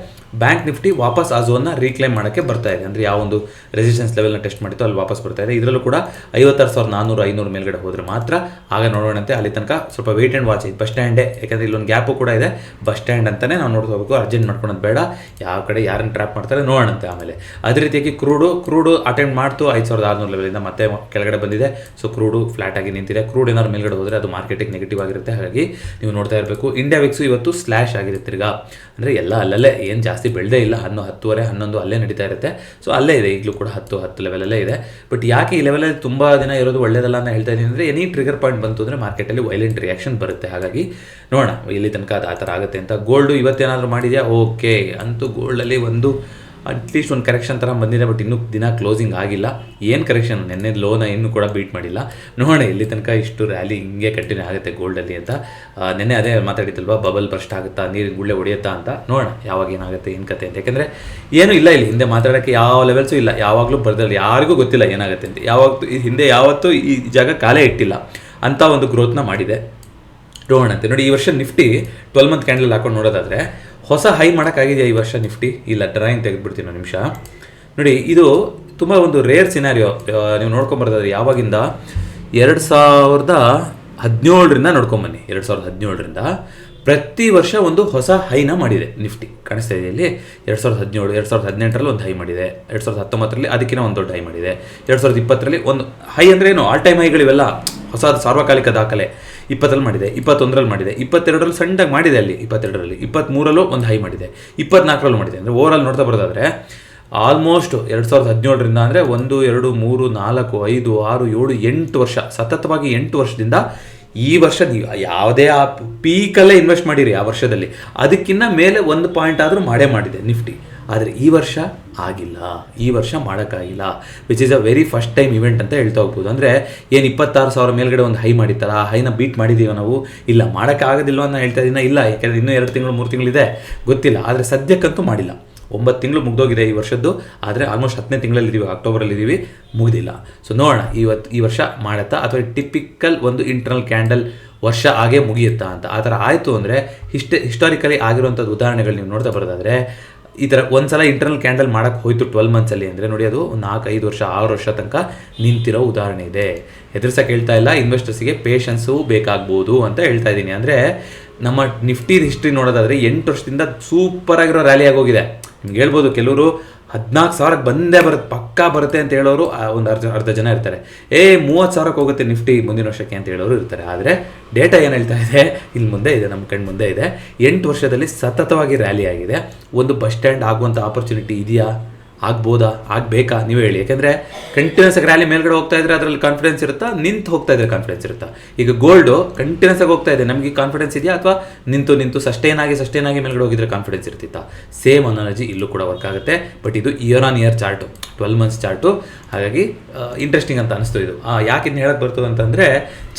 ಬ್ಯಾಂಕ್ ನಿಫ್ಟಿ ವಾಪಸ್ ಆ ಝೋನ್ನ ರೀಕ್ಲೈಮ್ ಮಾಡೋಕ್ಕೆ ಬರ್ತಾ ಇದೆ. ಅಂದರೆ ಯಾವ ಒಂದು ರೆಸಿಸ್ಟೆನ್ಸ್ ಲೆವೆಲ್ನ ಟೆಸ್ಟ್ ಮಾಡಿತ್ತು ಅಲ್ಲಿ ವಾಪಸ್ ಬರ್ತಾ ಇದೆ. ಇದರಲ್ಲೂ ಕೂಡ 56,400 500 ಮೇಲ್ಗಡೆ ಹೋದರೆ ಮಾತ್ರ ಆಗ ನೋಡೋಣಂತೆ. ಅಲ್ಲಿ ತನಕ ಸ್ವಲ್ಪ ವೆಯ್ಟ್ ಆ್ಯಂಡ್ ವಾಚ್ ಇದೆ. ಬಸ್ ಸ್ಟ್ಯಾಂಡೇ, ಯಾಕಂದರೆ ಇಲ್ಲೊಂದು ಗ್ಯಾಪು ಕೂಡ ಇದೆ. ಬಸ್ ಸ್ಟ್ಯಾಂಡ್ ಅಂತಲೇ ನಾವು ನೋಡ್ಕೋಬೇಕು. ಅರ್ಜೆಂಟ್ ಮಾಡ್ಕೊಳೋದು ಬೇಡ. ಯಾವ ಕಡೆ ಯಾರನ್ನು ಟ್ರ್ಯಾಪ್ ಮಾಡ್ತಾರೆ ನೋಡೋಣಂತೆ. ಆಮೇಲೆ ಅದೇ ರೀತಿಯಾಗಿ ಕ್ರೂಡು ಅಟೆಂಡ್ ಮಾಡ್ತು 5,600 ಲೆವೆಲಿಂದ ಮತ್ತೆ ಕೆಳಗಡೆ ಬಂದಿದೆ. ಸೊ ಕ್ರೂಡು ಫ್ಲಾಟ್ ಆಗಿ ನಿಂತಿದೆ. ಕ್ರೂಡ್ ಏನಾದ್ರು ಮೇಲ್ಗಡೆ ಹೋದರೆ ಅದು ಮಾರ್ಕೆಟಿಗೆ ನೆಗೆಟಿವ್ ಆಗಿರುತ್ತೆ. ಹಾಗಾಗಿ ನೀವು ನೋಡ್ತಾ ಇರಬೇಕು. ಇಂಡಿಯಾ ವಿಕ್ಸು ಇವತ್ತು ಸ್ಲ್ಯಾಶ್ ಆಗಿದೆ ತಿರ್ಗಾ. ಅಂದರೆ ಎಲ್ಲ ಅಲ್ಲಲ್ಲೇ ಏನು ಜಾಸ್ತಿ ಬೆಳೆದೇ ಇಲ್ಲ. 10:30 11 ಅಲ್ಲೇ ನಡೀತಾ ಇರುತ್ತೆ. ಸೊ ಅಲ್ಲೇ ಇದೆ ಈಗಲೂ ಕೂಡ 10 ಲೆವೆಲಲ್ಲೇ ಇದೆ. ಬಟ್ ಯಾಕೆ ಈ ಲೆವೆಲಲ್ಲಿ ತುಂಬ ದಿನ ಇರೋದು ಒಳ್ಳೇದಲ್ಲ ಅಂತ ಹೇಳ್ತಾ ಇದ್ದೀನಿ ಅಂದರೆ, ಎನಿ ಟ್ರಿಗರ್ ಪಾಯಿಂಟ್ ಬಂತು ಅಂದರೆ ಮಾರ್ಕೆಟಲ್ಲಿ ವೈಲೆಂಟ್ ರಿಯಾಕ್ಷನ್ ಬರುತ್ತೆ. ಹಾಗಾಗಿ ನೋಡೋಣ ಇಲ್ಲಿ ತನಕ ಅದು ಆ ಥರ ಆಗುತ್ತೆ ಅಂತ. ಗೋಲ್ಡು ಇವತ್ತೇನಾದರೂ ಮಾಡಿದೆಯಾ? ಓಕೆ, ಅಂತೂ ಗೋಲ್ಡಲ್ಲಿ ಅಟ್ಲೀಸ್ಟ್ ಒಂದು ಕರೆಕ್ಷನ್ ಥರ ಬಂದಿದೆ. ಬಟ್ ಇನ್ನೂ ದಿನ ಕ್ಲೋಸಿಂಗ್ ಆಗಿಲ್ಲ. ಏನು ಕರೆಕ್ಷನ್, ನೆನ್ನೆ ಲೋನ ಇನ್ನೂ ಕೂಡ ಬೀಟ್ ಮಾಡಿಲ್ಲ. ನೋಡೋಣ ಇಲ್ಲಿ ತನಕ ಇಷ್ಟು ರ್ಯಾಲಿ ಹಿಂಗೆ ಕಂಟಿನ್ಯೂ ಆಗುತ್ತೆ ಗೋಲ್ಡಲ್ಲಿ ಅಂತ. ನೆನ್ನೆ ಅದೇ ಮಾತಾಡಿದ್ದಲ್ವಾ, ಬಬಲ್ ಬರ್ಸ್ಟ್ ಆಗುತ್ತಾ, ನೀರಿನ ಗುಳ್ಳೆ ಹೊಡೆಯುತ್ತಾ ಅಂತ. ನೋಡೋಣ ಯಾವಾಗ ಏನಾಗುತ್ತೆ, ಏನು ಕತೆ ಅಂತ. ಯಾಕೆಂದರೆ ಏನೂ ಇಲ್ಲ ಇಲ್ಲಿ ಹಿಂದೆ ಮಾತಾಡೋಕ್ಕೆ ಯಾವ ಲೆವೆಲ್ಸು ಇಲ್ಲ. ಯಾವಾಗಲೂ ಬರ್ದಲ್ಲಿ ಯಾರಿಗೂ ಗೊತ್ತಿಲ್ಲ ಏನಾಗುತ್ತೆ ಅಂತ. ಹಿಂದೆ ಯಾವತ್ತೂ ಈ ಜಾಗ ಕಾಲೇ ಇಟ್ಟಿಲ್ಲ ಅಂತ ಒಂದು ಗ್ರೋತ್ನ ಮಾಡಿದೆ. ನೋಡೋಣಂತೆ. ನೋಡಿ ಈ ವರ್ಷ ನಿಫ್ಟಿ 12 ಮಂತ್ ಕ್ಯಾಂಡಲ್ ಹಾಕೊಂಡು ನೋಡೋದಾದರೆ ಹೊಸ ಹೈ ಮಾಡೋಕ್ಕಾಗಿದೆಯಾ ಈ ವರ್ಷ ನಿಫ್ಟಿ? ಇಲ್ಲ, ಡ್ರಾಯಿಂಗ್ ತೆಗೆದುಬಿಡ್ತೀನಿ ಒಂದು ನಿಮಿಷ. ನೋಡಿ ಇದು ತುಂಬ ಒಂದು ರೇರ್ ಸಿನಾರಿಯೋ. ನೀವು ನೋಡ್ಕೊಂಬರೋದಾದ್ರೆ ಯಾವಾಗಿಂದ 2017ರಿಂದ ನೋಡ್ಕೊಂಬನ್ನಿ. 2017ರಿಂದ ಪ್ರತಿ ವರ್ಷ ಒಂದು ಹೊಸ ಹೈನ ಮಾಡಿದೆ ನಿಫ್ಟಿ. ಕಾಣಿಸ್ತಾ ಇದೆ ಇಲ್ಲಿ. 2017 2018ರಲ್ಲಿ ಒಂದು ಹೈ ಮಾಡಿದೆ. 2019ರಲ್ಲಿ ಅದಕ್ಕಿಂತ ಒಂದು ದೊಡ್ಡ ಹೈ ಮಾಡಿದೆ. 2020ರಲ್ಲಿ ಒಂದು ಹೈ ಅಂದರೆ ಏನು, ಆಲ್ ಟೈಮ್ ಹೈಗಳಿವೆಲ್ಲ ಹೊಸ ಸಾರ್ವಕಾಲಿಕ ದಾಖಲೆ. 20ರಲ್ಲಿ ಮಾಡಿದೆ, 21ರಲ್ಲಿ ಮಾಡಿದೆ, 22ರಲ್ಲಿ ಸಣ್ಣದಾಗಿ ಮಾಡಿದೆ ಅಲ್ಲಿ, 22ರಲ್ಲಿ, 23ರಲ್ಲೂ ಒಂದು ಹೈ ಮಾಡಿದೆ, 24ರಲ್ಲೂ ಮಾಡಿದೆ. ಅಂದರೆ ಓವರಾಲ್ ನೋಡ್ತಾ ಬರೋದಾದರೆ ಆಲ್ಮೋಸ್ಟ್ 2017ರಿಂದ ಅಂದರೆ 1 2 3 4 5 6 7 8 ವರ್ಷ ಸತತವಾಗಿ 8 ವರ್ಷದಿಂದ ಈ ವರ್ಷ ನೀವು ಯಾವುದೇ ಆ ಪೀಕಲ್ಲೇ ಇನ್ವೆಸ್ಟ್ ಮಾಡಿರಿ ಆ ವರ್ಷದಲ್ಲಿ, ಅದಕ್ಕಿಂತ ಮೇಲೆ 1 ಪಾಯಿಂಟ್ ಆದರೂ ಮಾಡಿದೆ ನಿಫ್ಟಿ. ಆದರೆ ಈ ವರ್ಷ ಆಗಿಲ್ಲ, ಈ ವರ್ಷ ಮಾಡೋಕ್ಕಾಗಿಲ್ಲ, which is a very first time event ಅಂತ ಹೇಳ್ತಾ ಹೋಗ್ಬೋದು. ಅಂದರೆ ಏನು 26,000 ಮೇಲ್ಗಡೆ ಒಂದು ಹೈ ಮಾಡಿತ್ತಾರ, ಆ ಹೈನ ಬೀಟ್ ಮಾಡಿದ್ದೀವಿ ನಾವು, ಇಲ್ಲ ಮಾಡೋಕ್ಕಾಗೋದಿಲ್ವ ಅನ್ನೋ ಹೇಳ್ತಾ ಇದ್ದೀನ, ಇಲ್ಲ ಯಾಕೆಂದರೆ ಇನ್ನೂ 2 ತಿಂಗಳು 3 ತಿಂಗಳಿದೆ ಗೊತ್ತಿಲ್ಲ, ಆದರೆ ಸದ್ಯಕ್ಕಂತೂ ಮಾಡಿಲ್ಲ. 9 ತಿಂಗಳು ಮುಗ್ದೋಗಿದೆ ಈ ವರ್ಷದ್ದು, ಆದರೆ ಆಲ್ಮೋಸ್ಟ್ 10ನೇ ತಿಂಗಳಲ್ಲಿದ್ದೀವಿ, ಅಕ್ಟೋಬರಲ್ಲಿದ್ದೀವಿ, ಮುಗಿದಿಲ್ಲ. ಸೊ ನೋಡೋಣ ಈ ವರ್ಷ ಮಾಡುತ್ತಾ ಅಥವಾ ಟಿಪಿಕಲ್ ಒಂದು ಇಂಟರ್ನಲ್ ಕ್ಯಾಂಡಲ್ ವರ್ಷ ಆಗೇ ಮುಗಿಯುತ್ತಾ ಅಂತ. ಆ ಥರ ಆಯಿತು ಅಂದರೆ ಹಿಸ್ಟಾರಿಕಲಿ ಆಗಿರುವಂಥದ್ದು ಉದಾಹರಣೆಗಳು ನೀವು ನೋಡ್ತಾ ಬರೋದಾದರೆ, ಈ ಥರ ಒಂದು ಸಲ ಇಂಟರ್ನಲ್ ಕ್ಯಾಂಡಲ್ ಮಾಡೋಕ್ಕೆ ಹೋಯ್ತು 12 ಮಂತ್ಸಲ್ಲಿ ಅಂದರೆ ನೋಡಿ, ಅದು 4-5 ವರ್ಷ 6 ವರ್ಷ ತನಕ ನಿಂತಿರೋ ಉದಾಹರಣೆ ಇದೆ. ಹೆದರ್ಸಕ್ಕೆ ಹೇಳ್ತಾ ಇಲ್ಲ, ಇನ್ವೆಸ್ಟರ್ಸಿಗೆ ಪೇಷನ್ಸು ಬೇಕಾಗ್ಬೋದು ಅಂತ ಹೇಳ್ತಾ ಇದ್ದೀನಿ. ಅಂದರೆ ನಮ್ಮ ನಿಫ್ಟಿ ಹಿಸ್ಟ್ರಿ ನೋಡೋದಾದರೆ 8 ವರ್ಷದಿಂದ ಸೂಪರಾಗಿರೋ ರ್ಯಾಲಿ ಆಗೋಗಿದೆ. ನಿಮ್ಗೆ ಹೇಳ್ಬೋದು, ಕೆಲವರು 14,000ಕ್ಕೆ ಬಂದೇ ಬರುತ್ತೆ, ಪಕ್ಕಾ ಬರುತ್ತೆ ಅಂತ ಹೇಳೋರು ಒಂದು ಅರ್ಧ ಜನ ಇರ್ತಾರೆ. 30,000ಕ್ಕೆ ಹೋಗುತ್ತೆ ನಿಫ್ಟಿ ಮುಂದಿನ ವರ್ಷಕ್ಕೆ ಅಂತ ಹೇಳೋರು ಇರ್ತಾರೆ. ಆದರೆ ಡೇಟಾ ಏನು ಹೇಳ್ತಾ ಇದೆ, ಇಲ್ಲಿ ಮುಂದೆ ಇದೆ, ನಮ್ಮ ಕಣ್ಣು ಮುಂದೆ ಇದೆ. 8 ವರ್ಷದಲ್ಲಿ ಸತತವಾಗಿ ರ್ಯಾಲಿ ಆಗಿದೆ. ಒಂದು ಬಸ್ ಸ್ಟ್ಯಾಂಡ್ ಆಗುವಂಥ ಆಪರ್ಚುನಿಟಿ ಇದೆಯಾ? ಆಗ್ಬೋದಾ? ಆಗಬೇಕಾ? ನೀವು ಹೇಳಿ. ಯಾಕೆಂದರೆ ಕಂಟಿನ್ಯೂಸ್ ಆಗಿ ರ್ಯಾಲಿ ಮೇಲ್ಗಡೆ ಹೋಗ್ತಾ ಇದ್ರೆ ಅದರಲ್ಲಿ ಕಾನ್ಫಿಡೆನ್ಸ್ ಇರುತ್ತಾ, ನಿಂತು ಹೋಗ್ತಾ ಇದ್ರೆ ಕಾನ್ಫಿಡೆನ್ಸ್ ಇರುತ್ತಾ? ಈಗ ಗೋಲ್ಡು ಕಂಟಿನ್ಯೂಸ್ ಆಗಿ ಹೋಗ್ತಾ ಇದೆ, ನಮಗೆ ಕಾನ್ಫಿಡೆನ್ಸ್ ಇದೆಯಾ? ಅಥವಾ ನಿಂತು ಸಸ್ಟೈನ್ ಆಗಿ ಮೇಲ್ಗಡೆ ಹೋಗಿದ್ರೆ ಕಾನ್ಫಿಡೆನ್ಸ್ ಇರ್ತಿತ್ತಾ? ಸೇಮ್ ಅನಾಲಜಿ ಇಲ್ಲೂ ಕೂಡ ವರ್ಕ್ ಆಗುತ್ತೆ. ಬಟ್ ಇದು year on year chart, 12 months chart, ಹಾಗಾಗಿ ಇಂಟ್ರೆಸ್ಟಿಂಗ್ ಅಂತ ಅನಿಸ್ತು ಇದು. ಯಾಕೆ ಇನ್ನು ಹೇಳಕ್ಕೆ ಬರ್ತದೆ ಅಂತಂದರೆ,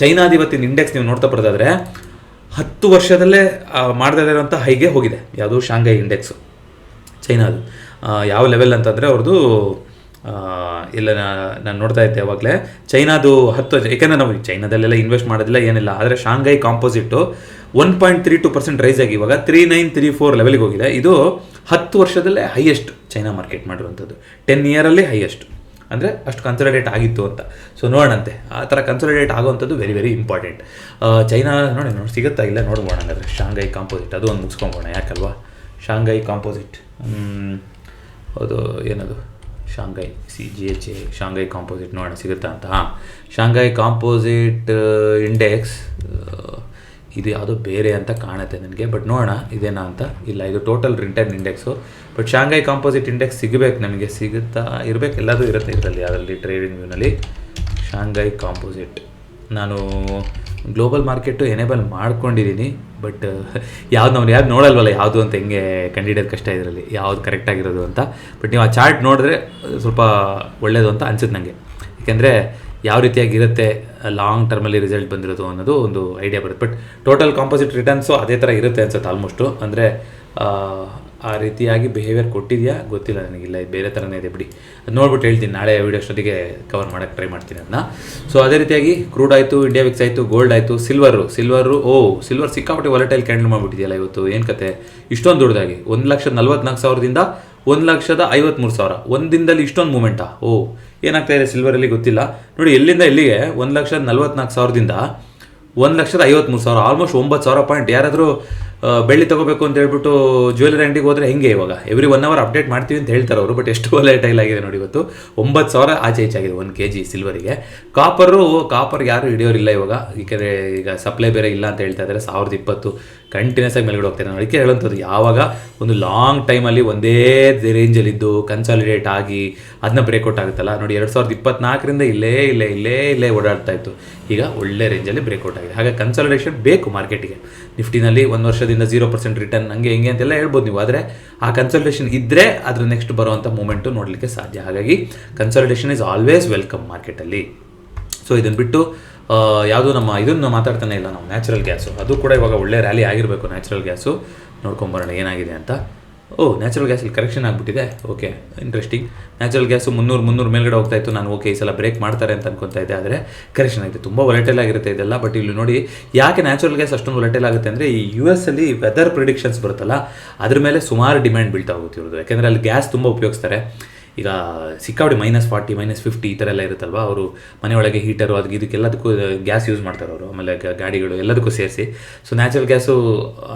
ಚೈನಾದ ಇವತ್ತಿನ ಇಂಡೆಕ್ಸ್ ನೀವು ನೋಡ್ತಾ ಬರೋದಾದರೆ 10 ವರ್ಷದಲ್ಲೇ ಮಾಡದೇ ಇರೋಂಥ ಹೈಗೆ ಹೋಗಿದೆ. ಯಾವುದು? ಶಾಂಘೈ ಇಂಡೆಕ್ಸು ಚೈನಾದು. ಯಾವ ಲೆವೆಲ್ ಅಂತಂದರೆ ಅವ್ರದ್ದು ಇಲ್ಲ, ನಾನು ನೋಡ್ತಾ ಇದ್ದೆ ಯಾವಾಗಲೇ ಚೈನಾದು 10, ಯಾಕೆಂದರೆ ನಾವು ಚೈನಾದಲ್ಲೆಲ್ಲ ಇನ್ವೆಸ್ಟ್ ಮಾಡೋದಿಲ್ಲ ಏನಿಲ್ಲ, ಆದರೆ ಶಾಂಘೈ ಕಾಂಪೋಸಿಟ್ಟು 1.32% ರೈಸ್ ಆಗಿ ಇವಾಗ 3934 ಲೆವೆಲ್ಗೆ ಹೋಗಿದೆ. ಇದು 10 ವರ್ಷದಲ್ಲೇ ಹೈಯೆಸ್ಟ್ ಚೈನಾ ಮಾರ್ಕೆಟ್ ಮಾಡಿರುವಂಥದ್ದು, 10 ಇಯರಲ್ಲಿ ಹೈಯೆಸ್ಟ್. ಅಂದರೆ ಅಷ್ಟು ಕನ್ಸಲ್ಟೇಟ್ ಆಗಿತ್ತು ಅಂತ. ಸೊ ನೋಡೋಣಂತೆ, ಆ ಥರ ಕನ್ಸಲ್ಟೇಟ್ ಆಗೋವಂಥದ್ದು ವೆರಿ ವೆರಿ ಇಂಪಾರ್ಟೆಂಟ್. ಚೈನಾ ನೋಡಿ ಸಿಗುತ್ತಾ ಇಲ್ಲ ನೋಡ್ಬೋಣ. ಹಂಗಾದ್ರೆ ಶಾಂಘೈ ಕಾಂಪೋಸಿಟ್ ಅದು ಒಂದು ಮುಗಿಸ್ಕೊಂಬೋಣ, ಯಾಕಲ್ವಾ? ಶಾಂಘೈ ಕಾಂಪೋಸಿಟ್, ಅದು ಏನದು? ಶಾಂಘೈ CGHA ಶಾಂಘೈ ಕಾಂಪೋಸಿಟ್ ನೋಡೋಣ ಸಿಗುತ್ತಾ ಅಂತ. ಶಾಂಘೈ ಕಾಂಪೋಸಿಟ್ ಇಂಡೆಕ್ಸ್ ಇದು ಯಾವುದೋ ಬೇರೆ ಅಂತ ಕಾಣುತ್ತೆ ನನಗೆ, ಬಟ್ ನೋಡೋಣ ಇದೇನಾ ಅಂತ. ಇಲ್ಲ, ಇದು total return index. But Shanghai composite index ಸಿಗಬೇಕು ನಮಗೆ, ಸಿಗುತ್ತಾ ಇರಬೇಕು, ಎಲ್ಲದೂ ಇರುತ್ತೆ ಇದರಲ್ಲಿ. ಅದರಲ್ಲಿ ಟ್ರೇಡಿಂಗ್ ವ್ಯೂನಲ್ಲಿ ಶಾಂಘೈ ಕಾಂಪೋಸಿಟ್ ನಾನು ಗ್ಲೋಬಲ್ ಮಾರ್ಕೆಟು ಎನೇಬಲ್ ಮಾಡ್ಕೊಂಡಿದ್ದೀನಿ. ಬಟ್ ಯಾವ್ದು ನೋಡಲ್ವಲ್ಲ ಯಾವುದು ಅಂತ ಹೆಂಗೆ ಕಂಡುಹಿಡಿಯೋದು ಕಷ್ಟ ಇದರಲ್ಲಿ, ಯಾವ್ದು ಕರೆಕ್ಟಾಗಿರೋದು ಅಂತ. ಬಟ್ ನೀವು ಆ ಚಾರ್ಟ್ ನೋಡಿದ್ರೆ ಸ್ವಲ್ಪ ಒಳ್ಳೆಯದು ಅಂತ ಅನ್ಸುತ್ತೆ ನನಗೆ. ಯಾಕೆಂದರೆ ಯಾವ ರೀತಿಯಾಗಿರುತ್ತೆ ಲಾಂಗ್ ಟರ್ಮಲ್ಲಿ ರಿಸಲ್ಟ್ ಬಂದಿರೋದು ಅನ್ನೋದು ಒಂದು ಐಡಿಯಾ ಬರುತ್ತೆ. ಬಟ್ ಟೋಟಲ್ ಕಾಂಪೋಸಿಟ್ ರಿಟರ್ನ್ಸು ಅದೇ ಥರ ಇರುತ್ತೆ ಅನ್ಸುತ್ತೆ ಆಲ್ಮೋಸ್ಟು. ಅಂದರೆ ಆ ರೀತಿಯಾಗಿ ಬಿಹೇವಿಯರ್ ಕೊಟ್ಟಿದೆಯಾ ಗೊತ್ತಿಲ್ಲ ನನಗಿಲ್ಲ, ಇದು ಬೇರೆ ಥರನೇ ಇದೆ ಬಿಡಿ. ಅದು ನೋಡ್ಬಿಟ್ಟು ಹೇಳ್ತೀನಿ, ನಾಳೆ ವೀಡಿಯೋ ಅಷ್ಟೊತ್ತಿಗೆ ಕವರ್ ಮಾಡೋಕ್ಕೆ ಟ್ರೈ ಮಾಡ್ತೀನಿ ಅದನ್ನ. ಸೊ ಅದೇ ರೀತಿಯಾಗಿ ಕ್ರೂಡ್ ಆಯಿತು, ಇಂಡಿಯಾ ವಿಕ್ಸ್ ಆಯಿತು, ಗೋಲ್ಡ್ ಆಯಿತು, ಸಿಲ್ವರು ಸಿಲ್ವರ್ ಸಿಕ್ಕಾಪಟ್ಟೆ ವಾಲಟೈಲ್ ಕ್ಯಾಂಡಲ್ ಮಾಡಿಬಿಟ್ಟಿದೆಯಲ್ಲ ಇವತ್ತು. ಏನು ಕತೆ ಇಷ್ಟೊಂದು ದೊಡ್ಡದಾಗಿ 1,44,000ದಿಂದ 1,53,000 ಒಂದು ದಿನದಲ್ಲಿ ಇಷ್ಟೊಂದು ಮೂಮೆಂಟಾ? ಏನಾಗ್ತಾ ಇದೆ ಸಿಲ್ವರಲ್ಲಿ ಗೊತ್ತಿಲ್ಲ ನೋಡಿ. ಎಲ್ಲಿಂದ ಎಲ್ಲಿಗೆ 1,44,000ದಿಂದ 1,53,000, ಆಲ್ಮೋಸ್ಟ್ 9,000 ಪಾಯಿಂಟ್. ಯಾರಾದರೂ ಬೆಳ್ಳಿ ತೊಗೋಬೇಕು ಅಂತ ಹೇಳ್ಬಿಟ್ಟು ಜ್ಯುವೆಲರಿ ಅಂಗಡಿಗೆ ಹೋದರೆ ಹೆಂಗೆ ಇವಾಗ ಎವ್ರಿ 1 ಅವರ್ ಅಪ್ಡೇಟ್ ಮಾಡ್ತೀವಿ ಅಂತ ಹೇಳ್ತಾರೆ ಅವರು. ಬಟ್ ಎಷ್ಟು ವಾಲಟೈಲ್ ಆಗಿದೆ ನೋಡಿ ಇವತ್ತು, 9,000 ಆಚೆ ಆಗಿದೆ 1 kg ಸಿಲ್ವರಿಗೆ. ಕಾಪರ್ ಯಾರು ಹಿಡಿಯೋರಿಲ್ಲ ಇವಾಗ, ಏಕೆಂದರೆ ಈಗ ಸಪ್ಲೈ ಬೇರೆ ಇಲ್ಲ ಅಂತ ಹೇಳ್ತಾ ಇದ್ದಾರೆ. 1020 ಕಂಟಿನ್ಯೂಸ್ ಆಗಿ ಮೇಲ್ಗಡೆ ಹೋಗ್ತಾರೆ. ನಾನು ಅದಕ್ಕೆ ಹೇಳುವಂಥದ್ದು, ಯಾವಾಗ ಒಂದು ಲಾಂಗ್ ಟೈಮಲ್ಲಿ ಒಂದೇ ರೇಂಜಲ್ಲಿದ್ದು ಕನ್ಸಾಲಿಡೇಟ್ ಆಗಿ ಅದನ್ನ ಬ್ರೇಕ್ಔಟ್ ಆಗುತ್ತಲ್ಲ ನೋಡಿ, 2024ರಿಂದ ಇಲ್ಲೇ ಓಡಾಡ್ತಾ ಇತ್ತು, ಈಗ ಒಳ್ಳೆ ರೇಂಜಲ್ಲಿ ಬ್ರೇಕ್ಔಟ್ ಆಗಿದೆ. ಹಾಗೆ ಕನ್ಸಾಲಿಡೇಷನ್ ಬೇಕು ಮಾರ್ಕೆಟಿಗೆ. ನಿಫ್ಟಿನಲ್ಲಿ 1 ವರ್ಷದಿಂದ 0% ರಿಟರ್ನ್ ಹಂಗೆ ಹಿಂಗೆ ಅಂತೆಲ್ಲ ಹೇಳ್ಬೋದು ನೀವು, ಆದರೆ ಆ ಕನ್ಸಾಲಿಡೇಷನ್ ಇದ್ದರೆ ಅದ್ರ ನೆಕ್ಸ್ಟ್ ಬರುವಂಥ ಮೂಮೆಂಟು ನೋಡಲಿಕ್ಕೆ ಸಾಧ್ಯ. ಹಾಗಾಗಿ ಕನ್ಸಾಲಿಡೇಷನ್ ಈಸ್ ಆಲ್ವೇಸ್ ವೆಲ್ಕಮ್ ಮಾರ್ಕೆಟಲ್ಲಿ. ಸೊ ಇದನ್ನು ಬಿಟ್ಟು ಯಾವುದೂ ಇದನ್ನು ಮಾತಾಡ್ತಾನೆ ಇಲ್ಲ ನಾವು. ನ್ಯಾಚುರಲ್ ಗ್ಯಾಸು ಅದು ಕೂಡ ಇವಾಗ ಒಳ್ಳೆ ರ್ಯಾಲಿ ಆಗಿರಬೇಕು. ನ್ಯಾಚುರಲ್ ಗ್ಯಾಸು ನೋಡ್ಕೊಂಬರೋಣ ಏನಾಗಿದೆ ಅಂತ. ನ್ಯಾಚುರಲ್ ಗ್ಯಾಸಲ್ಲಿ ಕರೆಕ್ಷನ್ ಆಗಿಬಿಟ್ಟಿದೆ. Okay, interesting. ನ್ಯಾಚುರಲ್ ಗ್ಯಾಸು 300 ಮೇಲ್ಗಡೆ ಹೋಗ್ತಾ ಇತ್ತು. ನಾನು ಓಕೆ ಈ ಸಲ ಬ್ರೇಕ್ ಮಾಡ್ತಾರೆ ಅಂತ ಅನ್ಕೊತಾ ಇದ್ದೆ, ಆದರೆ ಕರೆಕ್ಷನ್ ಆಗಿದೆ. ತುಂಬ ವೊಲಟೈಲ್ ಆಗಿರುತ್ತೆ ಇದೆಲ್ಲ. ಬಟ್ ಇಲ್ಲಿ ನೋಡಿ, ಯಾಕೆ ನ್ಯಾಚುರಲ್ ಗ್ಯಾಸ್ ಅಷ್ಟೊಂದು ವೊಲಟೈಲ್ ಆಗುತ್ತೆ ಅಂದರೆ, ಈ US ಅಲ್ಲಿ ವೆದರ್ ಪ್ರಿಡಿಕ್ಷನ್ಸ್ ಬರುತ್ತಲ್ಲ, ಅದ್ರ ಮೇಲೆ ಸುಮಾರು ಡಿಮ್ಯಾಂಡ್ ಬೀಳ್ತಾ ಹೋಗುತ್ತೆ ಇವ್ರದ್ದು. ಯಾಕೆಂದರೆ ಅಲ್ಲಿ ಗ್ಯಾಸ್ ತುಂಬ ಉಪಯೋಗಿಸ್ತಾರೆ. ಈಗ ಸಿಕ್ಕಾಪಟ್ಟೆ -40 -50 ಈ ಥರ ಎಲ್ಲ ಇರುತ್ತಲ್ವ, ಅವರು ಮನೆಯೊಳಗೆ ಹೀಟರು ಇದಕ್ಕೆಲ್ಲದಕ್ಕೂ ಗ್ಯಾಸ್ ಯೂಸ್ ಮಾಡ್ತಾರೆ ಅವರು. ಆಮೇಲೆ ಗಾಡಿಗಳು ಎಲ್ಲದಕ್ಕೂ ಸೇರಿಸಿ. ಸೊ ನ್ಯಾಚುರಲ್ ಗ್ಯಾಸು